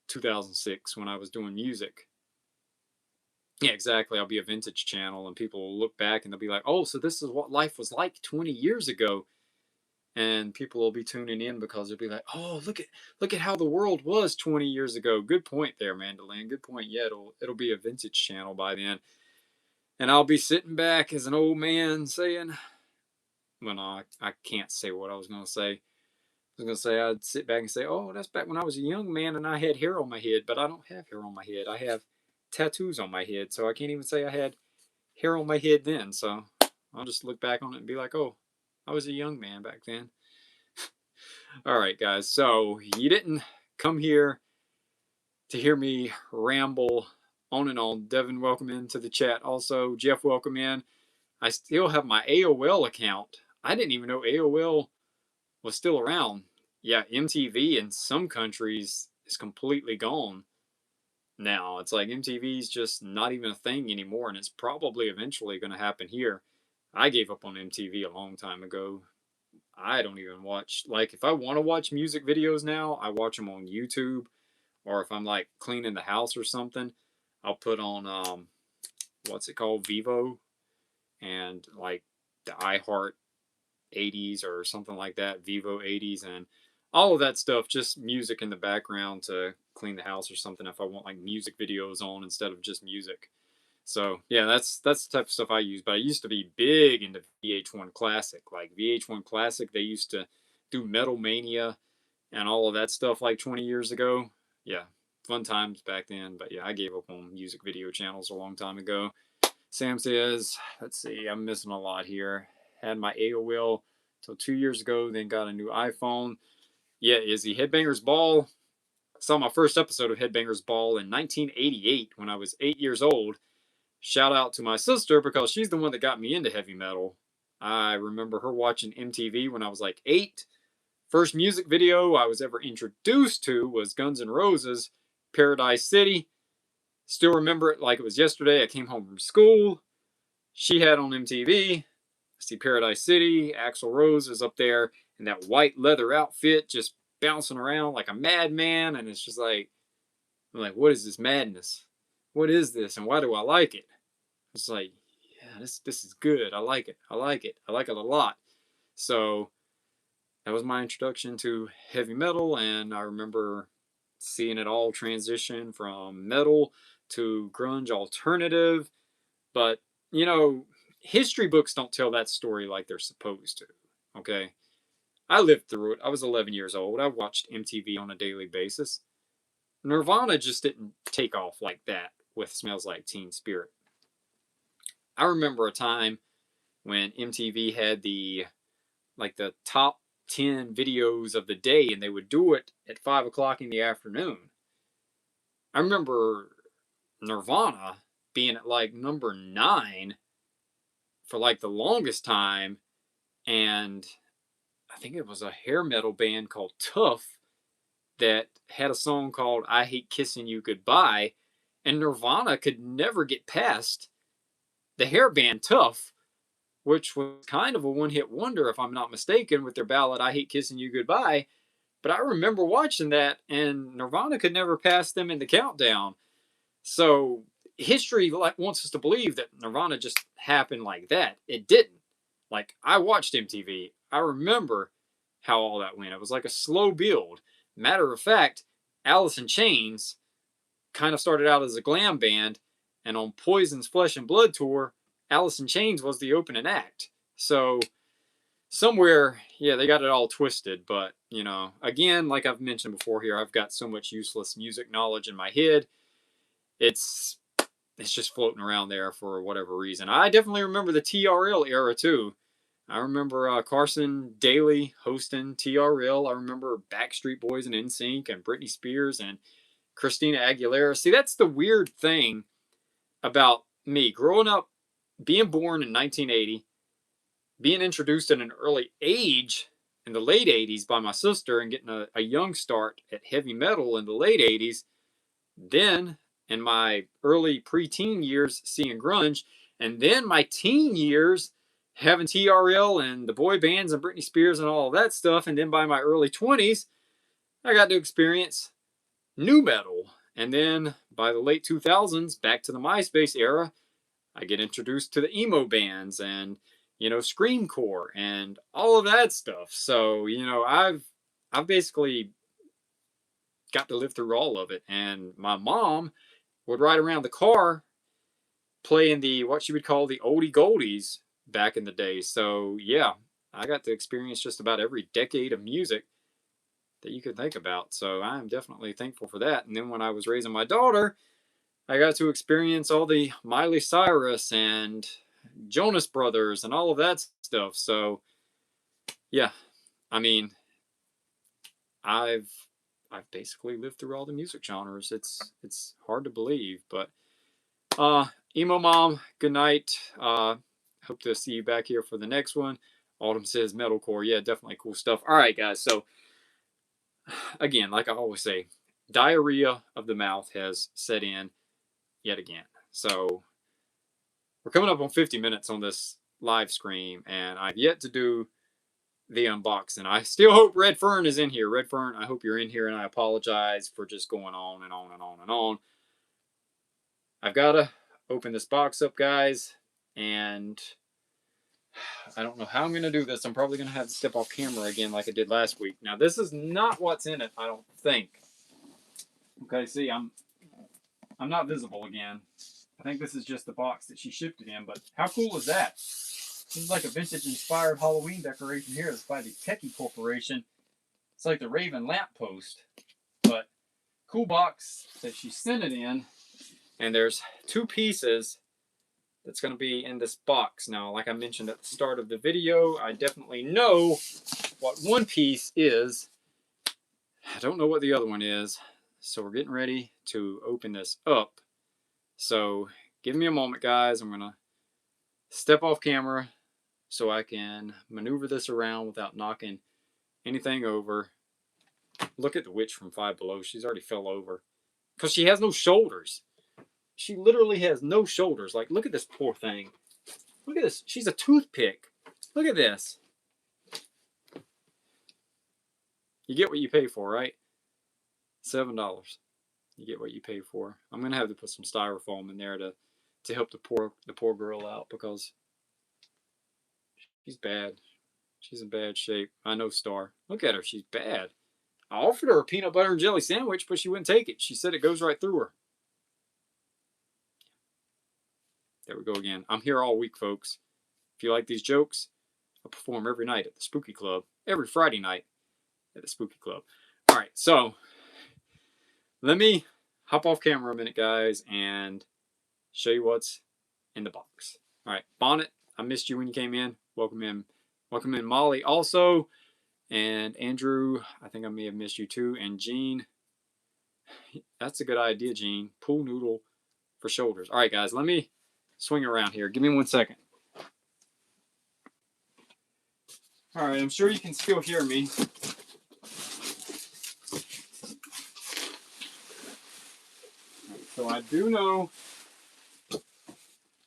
2006 when I was doing music. Yeah, exactly. I'll be a vintage channel and people will look back and they'll be like, oh, so this is what life was like 20 years ago. And people will be tuning in because they'll be like, oh, look at how the world was 20 years ago. Good point there, Mandolin. Good point. Yeah, it'll be a vintage channel by then. And I'll be sitting back as an old man saying, well, no, I can't say what I was going to say. I was going to say I'd sit back and say, oh, that's back when I was a young man and I had hair on my head, but I don't have hair on my head. I have tattoos on my head, so I can't even say I had hair on my head then. So I'll just look back on it and be like, oh, I was a young man back then. All right, guys. So you didn't come here to hear me ramble on and on. Devin, welcome into the chat. Also, Jeff, welcome in. I still have my AOL account. I didn't even know AOL was still around. Yeah, MTV in some countries is completely gone now. It's like MTV's just not even a thing anymore, and it's probably eventually going to happen here. I gave up on MTV a long time ago. I don't even watch, like, if I want to watch music videos now, I watch them on YouTube, or if I'm like cleaning the house or something, I'll put on what's it called, Vivo, and like the iHeart 80s or something like that, Vivo 80s, and all of that stuff, just music in the background to clean the house or something if I want like music videos on instead of just music. So yeah, that's the type of stuff I use. But I used to be big into VH1 Classic. Like VH1 Classic, they used to do Metal Mania and all of that stuff like 20 years ago. Yeah, fun times back then. But yeah, I gave up on music video channels a long time ago. Sam says, let's see, I'm missing a lot here. Had my AOL till 2 years ago, then got a new iPhone. Yeah, Izzy, Headbangers Ball. I saw my first episode of Headbangers Ball in 1988 when I was 8 years old. Shout out to my sister because she's the one that got me into heavy metal. I remember her watching MTV when I was like 8. First music video I was ever introduced to was Guns N' Roses, Paradise City. Still remember it like it was yesterday. I came home from school. She had on MTV. see Paradise City. Axl Rose is up there in that white leather outfit, just bouncing around like a madman. And it's just like, I'm like, what is this madness? What is this? And why do I like it? It's like, yeah, this is good. I like it. I like it. I like it a lot. So that was my introduction to heavy metal, and I remember seeing it all transition from metal to grunge alternative. But, you know, history books don't tell that story like they're supposed to. Okay? I lived through it. I was 11 years old. I watched MTV on a daily basis. Nirvana just didn't take off like that with Smells Like Teen Spirit. I remember a time when MTV had the top 10 videos of the day, and they would do it at 5 o'clock in the afternoon. I remember Nirvana being at like number 9 for like the longest time, and I think it was a hair metal band called Tough that had a song called I Hate Kissing You Goodbye, and Nirvana could never get past the hair band Tough, which was kind of a one-hit wonder, if I'm not mistaken, with their ballad I Hate Kissing You Goodbye. But I remember watching that, and Nirvana could never pass them in the countdown. So history wants us to believe that Nirvana just happened like that. It didn't. Like, I watched MTV. I remember how all that went. It was like a slow build. Matter of fact, Alice in Chains kind of started out as a glam band, and on Poison's Flesh and Blood tour, Alice in Chains was the opening act. So somewhere, yeah, they got it all twisted. But, you know, again, like I've mentioned before here, I've got so much useless music knowledge in my head. It's just floating around there for whatever reason. I definitely remember the TRL era too. I remember Carson Daly hosting TRL. I remember Backstreet Boys and NSYNC and Britney Spears and Christina Aguilera. See, that's the weird thing about me. Growing up, being born in 1980, being introduced at an early age in the late 80s by my sister and getting a young start at heavy metal in the late 80s, then in my early preteen years seeing grunge, and then my teen years having TRL and the boy bands and Britney Spears and all of that stuff, and then by my early 20s, I got to experience nu metal. And then by the late 2000s, back to the MySpace era, I get introduced to the emo bands and, you know, screamcore and all of that stuff. So, you know, I've basically got to live through all of it. And my mom would ride around the car playing the, what she would call the oldie goldies back in the day. So, yeah, I got to experience just about every decade of music that you could think about. So I'm definitely thankful for that. And then when I was raising my daughter, I got to experience all the Miley Cyrus and Jonas Brothers and all of that stuff. So, yeah, I mean, I've basically lived through all the music genres. It's hard to believe, but emo mom, good night. Hope to see you back here for the next one. Autumn says metalcore. Yeah, definitely cool stuff. All right, guys. So again, like I always say, diarrhea of the mouth has set in yet again. So we're coming up on 50 minutes on this live stream, and I've yet to do the unboxing. I still hope Red Fern is in here. Red Fern, I hope you're in here, and I apologize for just going on and on and on and on. I've got to open this box up, guys, and I don't know how I'm going to do this. I'm probably going to have to step off camera again like I did last week. Now, this is not what's in it, I don't think. Okay, see, I'm not visible again. I think this is just the box that she shipped it in, but how cool is that? This is like a vintage-inspired Halloween decoration here. It's by the Techie Corporation. It's like the Raven lamppost, but cool box that she sent it in. And there's 2 pieces that's going to be in this box. Now, like I mentioned at the start of the video, I definitely know what one piece is. I don't know what the other one is. So we're getting ready to open this up. So give me a moment, guys. I'm going to step off camera so I can maneuver this around without knocking anything over. Look at the witch from Five Below. She's already fell over because she has no shoulders. She literally has no shoulders. Like, look at this poor thing. Look at this. She's a toothpick. Look at this. You get what you pay for, right? $7. You get what you pay for. I'm gonna have to put some styrofoam in there to help the poor girl out because she's bad. She's in bad shape. I know Star. Look at her. She's bad. I offered her a peanut butter and jelly sandwich, but she wouldn't take it. She said it goes right through her. There we go again. I'm here all week, folks. If you like these jokes, I perform every night at the Spooky Club. Every Friday night at the Spooky Club. All right, so let me hop off camera a minute, guys, and show you what's in the box. All right, Bonnet, I missed you when you came in. Welcome in. Welcome in, Molly, also. And Andrew, I think I may have missed you too. And Gene, that's a good idea, Gene. Pool noodle for shoulders. All right, guys, let me swing around here. Give me 1 second. All right, I'm sure you can still hear me. So I do know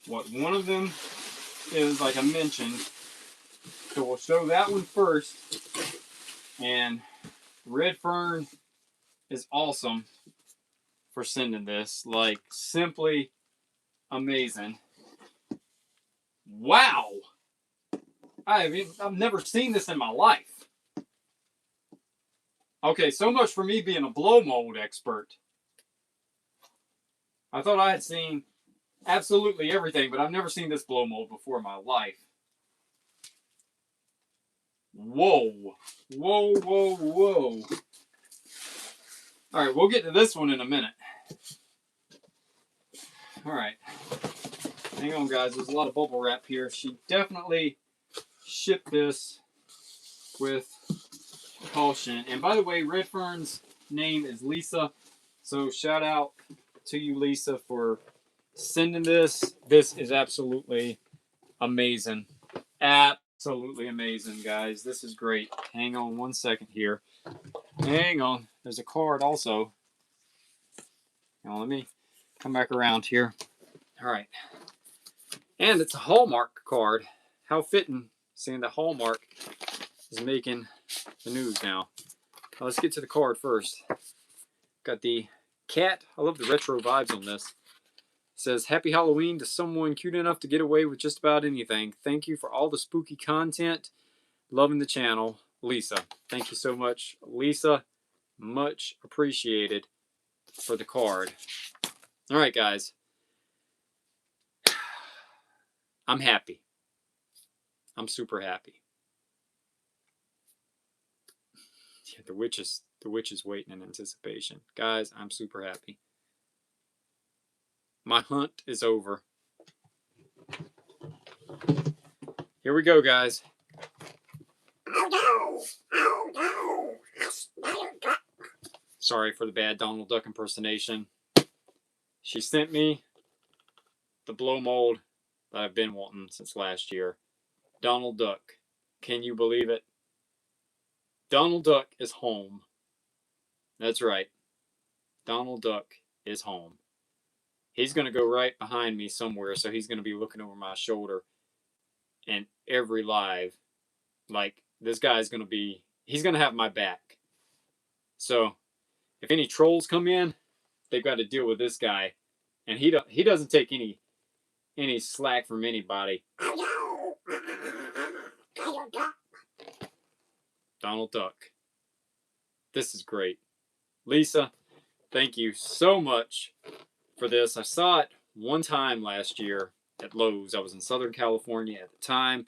what one of them is, like I mentioned. So we'll show that one first. And Redfern is awesome for sending this. Like, simply amazing. Wow! I've never seen this in my life. Okay, so much for me being a blow mold expert. I thought I had seen absolutely everything, but I've never seen this blow mold before in my life. Whoa. Whoa, whoa, whoa. All right, we'll get to this one in a minute. All right. Hang on, guys. There's a lot of bubble wrap here. She definitely shipped this with caution. And by the way, Redfern's name is Lisa. So shout out to you, Lisa, for sending this. This is absolutely amazing. Absolutely amazing, guys. This is great. Hang on 1 second here. Hang on. There's a card also. Now let me come back around here. All right. And it's a Hallmark card. How fitting, seeing that Hallmark is making the news now. Now let's get to the card first. Got the cat. I love the retro vibes on this. It says, Happy Halloween to someone cute enough to get away with just about anything. Thank you for all the spooky content. Loving the channel. Lisa. Thank you so much, Lisa. Much appreciated for the card. All right, guys. I'm happy. I'm super happy. Yeah, the witch is waiting in anticipation. Guys, I'm super happy. My hunt is over. Here we go, guys. Sorry for the bad Donald Duck impersonation. She sent me the blow mold that I've been wanting since last year. Donald Duck. Can you believe it? Donald Duck is home. That's right. Donald Duck is home. He's going to go right behind me somewhere, so he's going to be looking over my shoulder in every live. Like, this guy's going to be, he's going to have my back. So, if any trolls come in, they've got to deal with this guy. And he doesn't take any slack from anybody. Donald Duck. This is great. Lisa, thank you so much for this. I saw it one time last year at Lowe's. I was in Southern California at the time.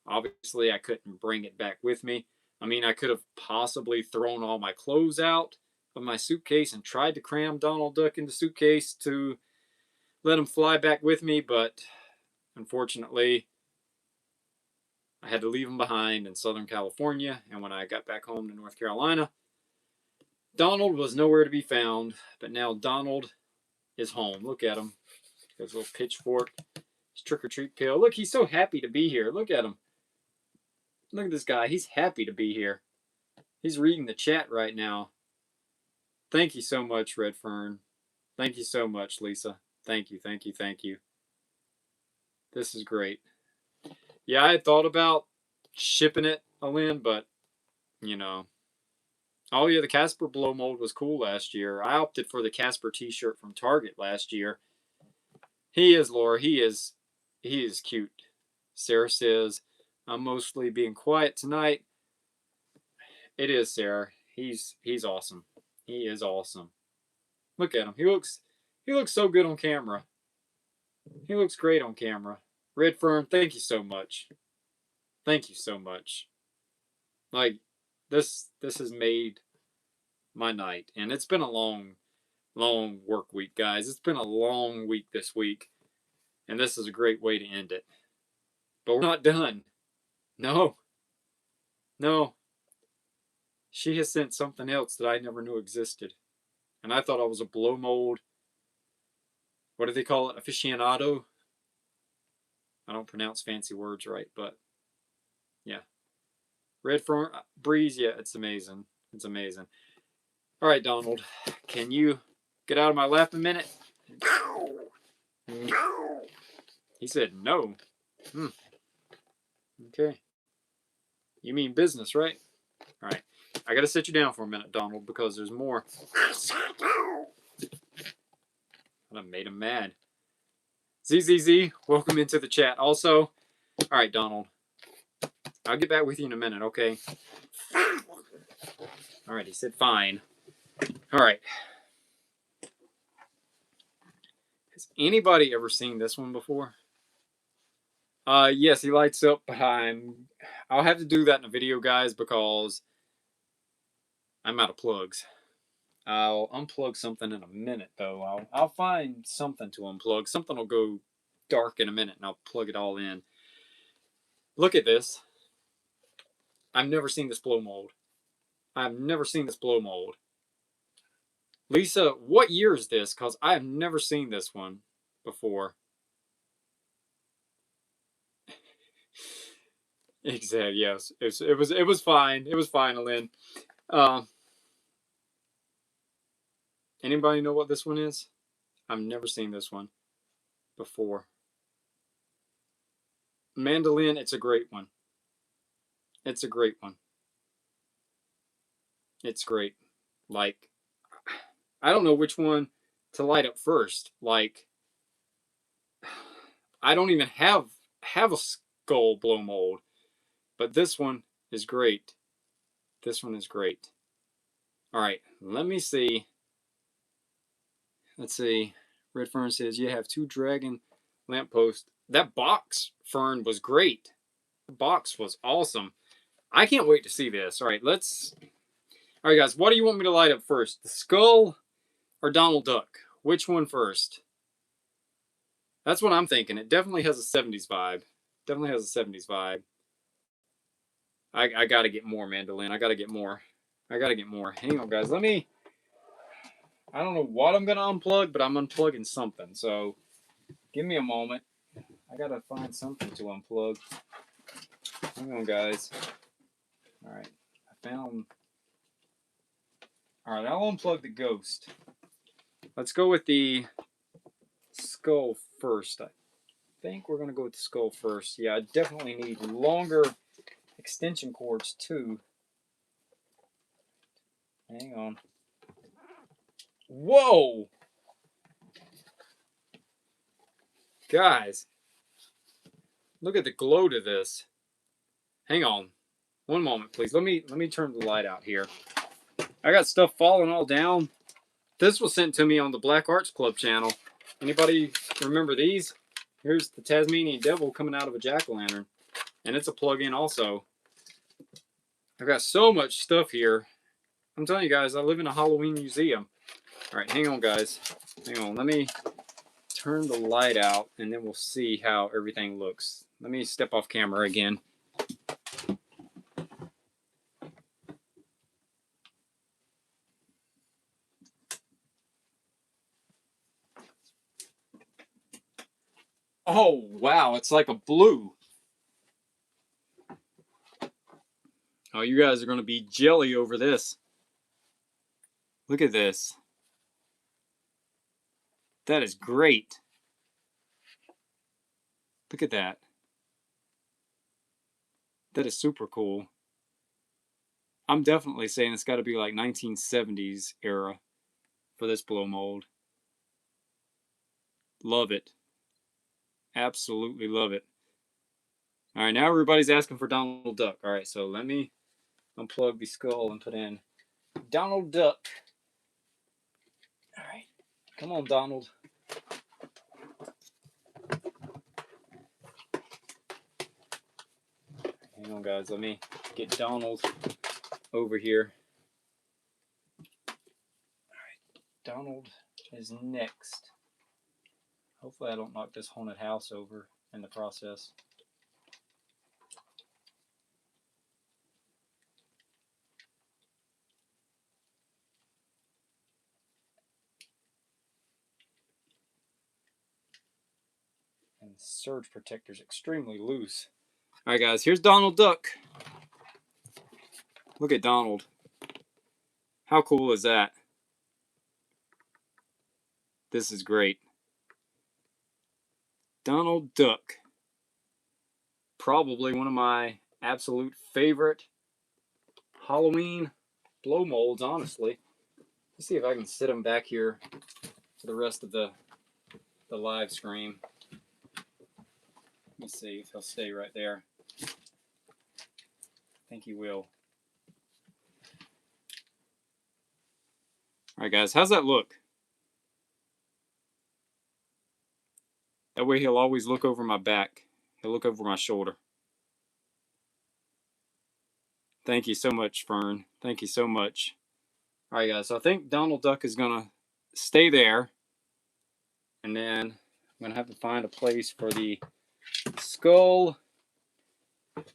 Obviously, I couldn't bring it back with me. I mean, I could have possibly thrown all my clothes out of my suitcase and tried to cram Donald Duck in the suitcase to let him fly back with me, but unfortunately, I had to leave him behind in Southern California, and when I got back home to North Carolina, Donald was nowhere to be found, but now Donald is home. Look at him. His little pitchfork, his trick-or-treat pill. Look, he's so happy to be here. Look at him. Look at this guy. He's happy to be here. He's reading the chat right now. Thank you so much, Redfern. Thank you so much, Lisa. Thank you, thank you, thank you. This is great. Yeah, I had thought about shipping it, Alin, but, you know. Oh, yeah, the Casper blow mold was cool last year. I opted for the Casper t-shirt from Target last year. He is, Laura. He is cute. Sarah says, I'm mostly being quiet tonight. It is, Sarah. He's awesome. He is awesome. Look at him. He looks so good on camera. He looks great on camera. Red Fern, thank you so much. Thank you so much. Like, this has made my night. And it's been a long work week, guys. It's been a long week this week. And this is a great way to end it. But we're not done. No. No. She has sent something else that I never knew existed. And I thought I was a blow mold. What do they call it? Aficionado? I don't pronounce fancy words right, but yeah. Red Fern Breeze, yeah, it's amazing. It's amazing. All right, Donald, can you get out of my lap a minute? He said no. Okay. You mean business, right? All right. I got to sit you down for a minute, Donald, because there's more. I made him mad. ZZZ, welcome into the chat. Also, all right, Donald. I'll get back with you in a minute, okay? All right, he said fine. All right. Has anybody ever seen this one before? Yes, he lights up, but I'll have to do that in a video, guys, because I'm out of plugs. I'll unplug something in a minute, though. I'll find something to unplug. Something will go dark in a minute, and I'll plug it all in. Look at this. I've never seen this blow mold. I've never seen this blow mold. Lisa, what year is this? Because I have never seen this one before. Exactly. Yes, it was fine. It was fine, Lynn. Anybody know what this one is? I've never seen this one before. Mandolin, it's a great one. It's a great one. It's great. Like, I don't know which one to light up first. Like, I don't even have a skull blow mold, but this one is great. This one is great. All right, let me see. Let's see. Red Fern says, you have 2 dragon lampposts. That box, Fern, was great. The box was awesome. I can't wait to see this. All right, all right, guys, what do you want me to light up first? The skull or Donald Duck? Which one first? That's what I'm thinking. It definitely has a 70s vibe. Definitely has a 70s vibe. I got to get more, Mandolin. I got to get more. I got to get more. Hang on, guys. I don't know what I'm going to unplug, but I'm unplugging something. So give me a moment. I got to find something to unplug. Hang on, guys. All right. I found... All right, I'll unplug the ghost. Let's go with the skull first. I think we're going to go with the skull first. Yeah, I definitely need longer extension cords too. Hang on. Whoa! Guys, look at the glow to this. Hang on. One moment, please. Let me turn the light out here. I got stuff falling all down. This was sent to me on the Black Arts Club channel. Anybody remember these? Here's the Tasmanian Devil coming out of a jack-o'-lantern. And it's a plug-in also. I've got so much stuff here. I'm telling you guys, I live in a Halloween museum. All right, hang on, guys. Hang on. Let me turn the light out, and then we'll see how everything looks. Let me step off camera again. Oh, wow. It's like a blue. Oh, you guys are going to be jelly over this. Look at this. That is great. Look at that. That is super cool. I'm definitely saying it's got to be like 1970s era for this blow mold. Love it. Absolutely love it. All right, now everybody's asking for Donald Duck. All right, so let me unplug the skull and put in Donald Duck. All right, come on, Donald. Hang on, guys. Let me get Donald over here. All right, Donald is next. Hopefully I don't knock this haunted house over in the process. And the surge protector is extremely loose. All right, guys, here's Donald Duck. Look at Donald. How cool is that? This is great. Donald Duck. Probably one of my absolute favorite Halloween blow molds, honestly. Let's see if I can sit him back here for the rest of the live screen. Let's see if he'll stay right there. I think he will. All right, guys, how's that look? That way he'll always look over my back. He'll look over my shoulder. Thank you so much, Fern. Thank you so much. All right, guys, so I think Donald Duck is going to stay there. And then I'm going to have to find a place for the skull.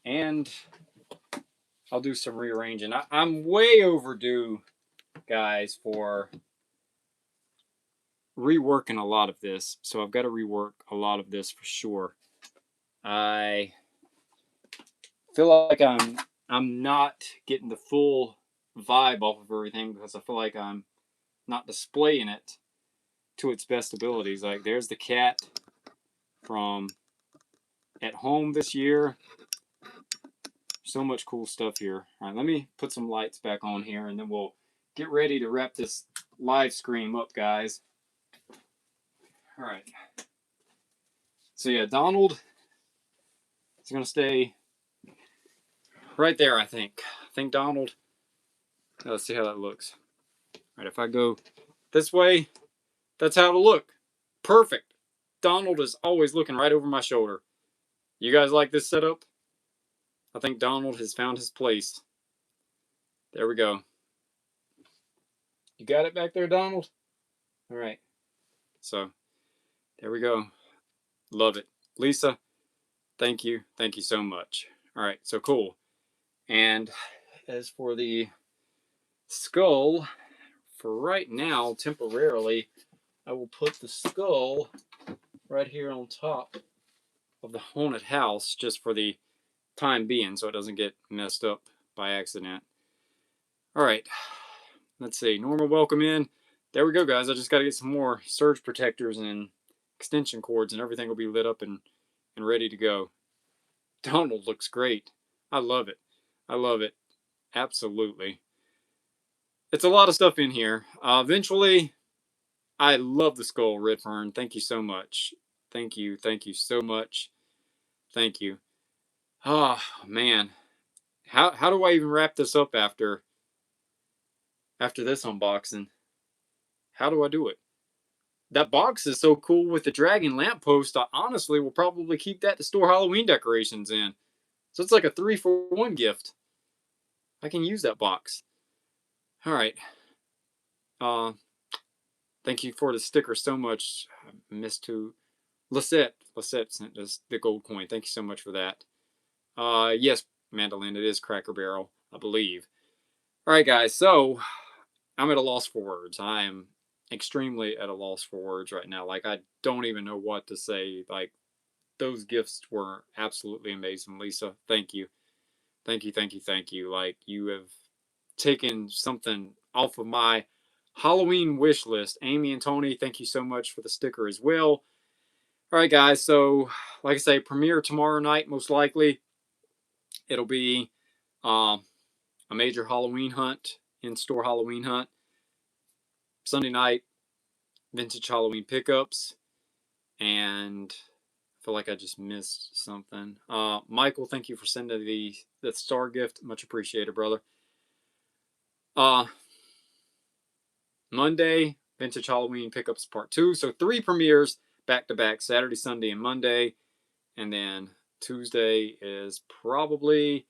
And I'll do some rearranging. I'm way overdue, guys, for reworking a lot of this. So I've got to rework a lot of this for sure. I feel like I'm not getting the full vibe off of everything because I feel like I'm not displaying it to its best abilities. Like, there's the cat from At Home this year. So much cool stuff here. All right, let me put some lights back on here, and then we'll get ready to wrap this live scream up, guys. All right. So yeah, Donald is going to stay right there, I think. I think Donald. Let's see how that looks. All right, if I go this way, that's how it'll look. Perfect. Donald is always looking right over my shoulder. You guys like this setup? I think Donald has found his place. There we go. You got it back there, Donald? All right. So, there we go. Love it. Lisa, thank you. Thank you so much. All right, so cool. And as for the skull, for right now, temporarily, I will put the skull right here on top of the haunted house just for the time being so it doesn't get messed up by accident. All right, let's see. Normal welcome in. There we go, guys. I just got to get some more surge protectors and extension cords, and everything will be lit up and ready to go. Donald looks great. I love it. I love it. Absolutely. It's a lot of stuff in here. Eventually, I love the skull, Redfern. Thank you so much. Thank you. Thank you so much. Thank you. Oh, man. How do I even wrap this up after this unboxing? How do I do it? That box is so cool with the dragon lamppost. I honestly will probably keep that to store Halloween decorations in. So it's like a 3-for-1 gift. I can use that box. All right. Thank you for the sticker so much. I missed to Lisette sent us the gold coin. Thank you so much for that. Yes, Mandolin, it is Cracker Barrel, I believe. All right, guys. So I'm at a loss for words. I am extremely at a loss for words right now. Like, I don't even know what to say. Like, those gifts were absolutely amazing. Lisa, thank you. Thank you, thank you, thank you. Like, you have taken something off of my Halloween wish list. Amy and Tony, thank you so much for the sticker as well. All right, guys. So, like I say, premiere tomorrow night, most likely. it'll be a major Halloween hunt, in-store Halloween hunt. Sunday night, vintage Halloween pickups. And I feel like I just missed something. Michael, thank you for sending the star gift. Much appreciated, brother. Monday, vintage Halloween pickups part 2. So 3 premieres back to back, Saturday, Sunday, and Monday. And then Tuesday is probably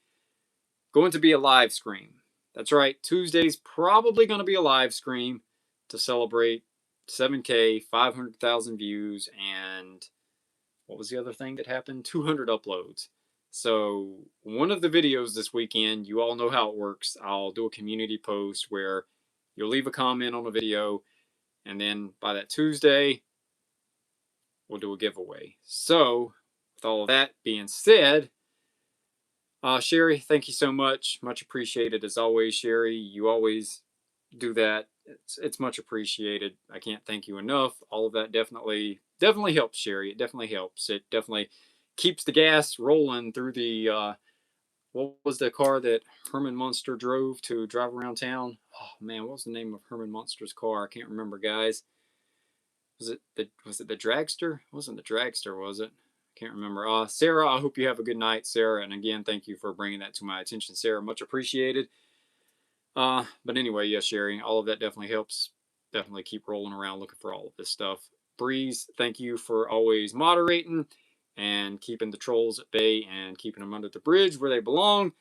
going to be a live scream. That's right. Tuesday's probably going to be a live scream to celebrate 7K, 500,000 views, and what was the other thing that happened? 200 uploads. So one of the videos this weekend, you all know how it works. I'll do a community post where you'll leave a comment on a video, and then by that Tuesday, we'll do a giveaway. So with all of that being said, Sherry, thank you so much. Much appreciated as always, Sherry. You always do that. It's much appreciated. I can't thank you enough. All of that definitely helps, Sherry. It definitely helps. It definitely keeps the gas rolling through the what was the car that Herman Munster drove to drive around town? Oh man, what was the name of Herman Munster's car? I can't remember, guys. Was it the dragster? It wasn't the dragster, was it? I can't remember. Sarah, I hope you have a good night, Sarah. And again, thank you for bringing that to my attention, Sarah. Much appreciated. But anyway, yes, Sherry, all of that definitely helps. Definitely keep rolling around looking for all of this stuff. Breeze, thank you for always moderating and keeping the trolls at bay and keeping them under the bridge where they belong.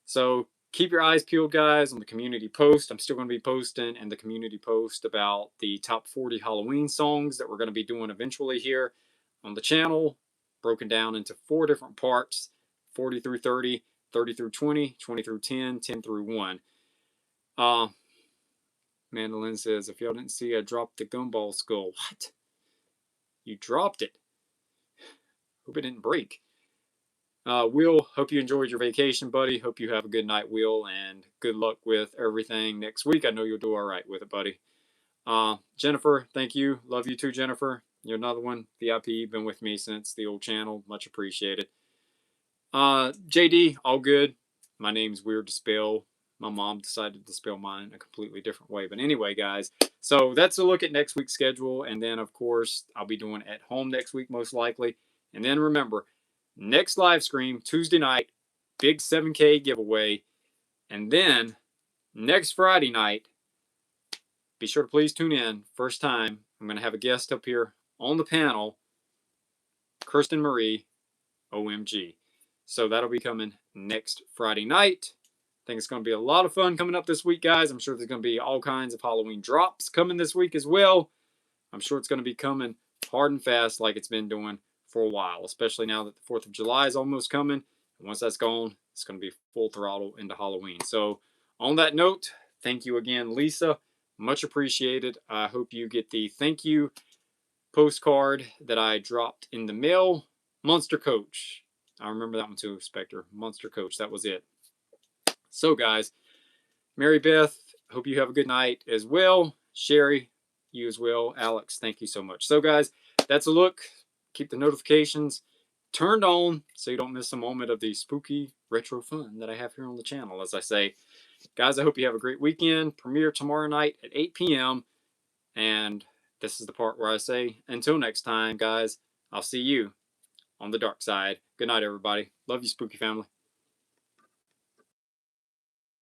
So keep your eyes peeled, guys, on the community post. I'm still going to be posting in the community post about the top 40 Halloween songs that we're going to be doing eventually here on the channel, broken down into 4 different parts: 40 through 30, 30 through 20, 20 through 10, 10 through 1. Mandolin says, if y'all didn't see, I dropped the gumball skull. What? You dropped it? Hope it didn't break. Will, hope you enjoyed your vacation, buddy. Hope you have a good night, Will, and good luck with everything next week. I know you'll do all right with it, buddy. Jennifer, thank you. Love you too, Jennifer. You're another one. VIP, been with me since the old channel. Much appreciated. JD, all good. My name's weird to spell. My mom decided to spell mine a completely different way. But anyway, guys, so that's a look at next week's schedule. And then, of course, I'll be doing At Home next week, most likely. And then remember, next live stream, Tuesday night, big 7K giveaway. And then next Friday night, be sure to please tune in. First time, I'm going to have a guest up here on the panel, Kirsten Marie, OMG. So that'll be coming next Friday night. I think it's going to be a lot of fun coming up this week, guys. I'm sure there's going to be all kinds of Halloween drops coming this week as well. I'm sure it's going to be coming hard and fast like it's been doing for a while, especially now that the 4th of July is almost coming. And once that's gone, it's going to be full throttle into Halloween. So on that note, thank you again, Lisa. Much appreciated. I hope you get the thank you postcard that I dropped in the mail. Monster Coach. I remember that one too, Spectre. Monster Coach. That was it. So, guys, Mary Beth, hope you have a good night as well. Sherry, you as well. Alex, thank you so much. So, guys, that's a look. Keep the notifications turned on so you don't miss a moment of the spooky retro fun that I have here on the channel, as I say. Guys, I hope you have a great weekend. Premiere tomorrow night at 8 p.m. And this is the part where I say, until next time, guys, I'll see you on the dark side. Good night, everybody. Love you, spooky family.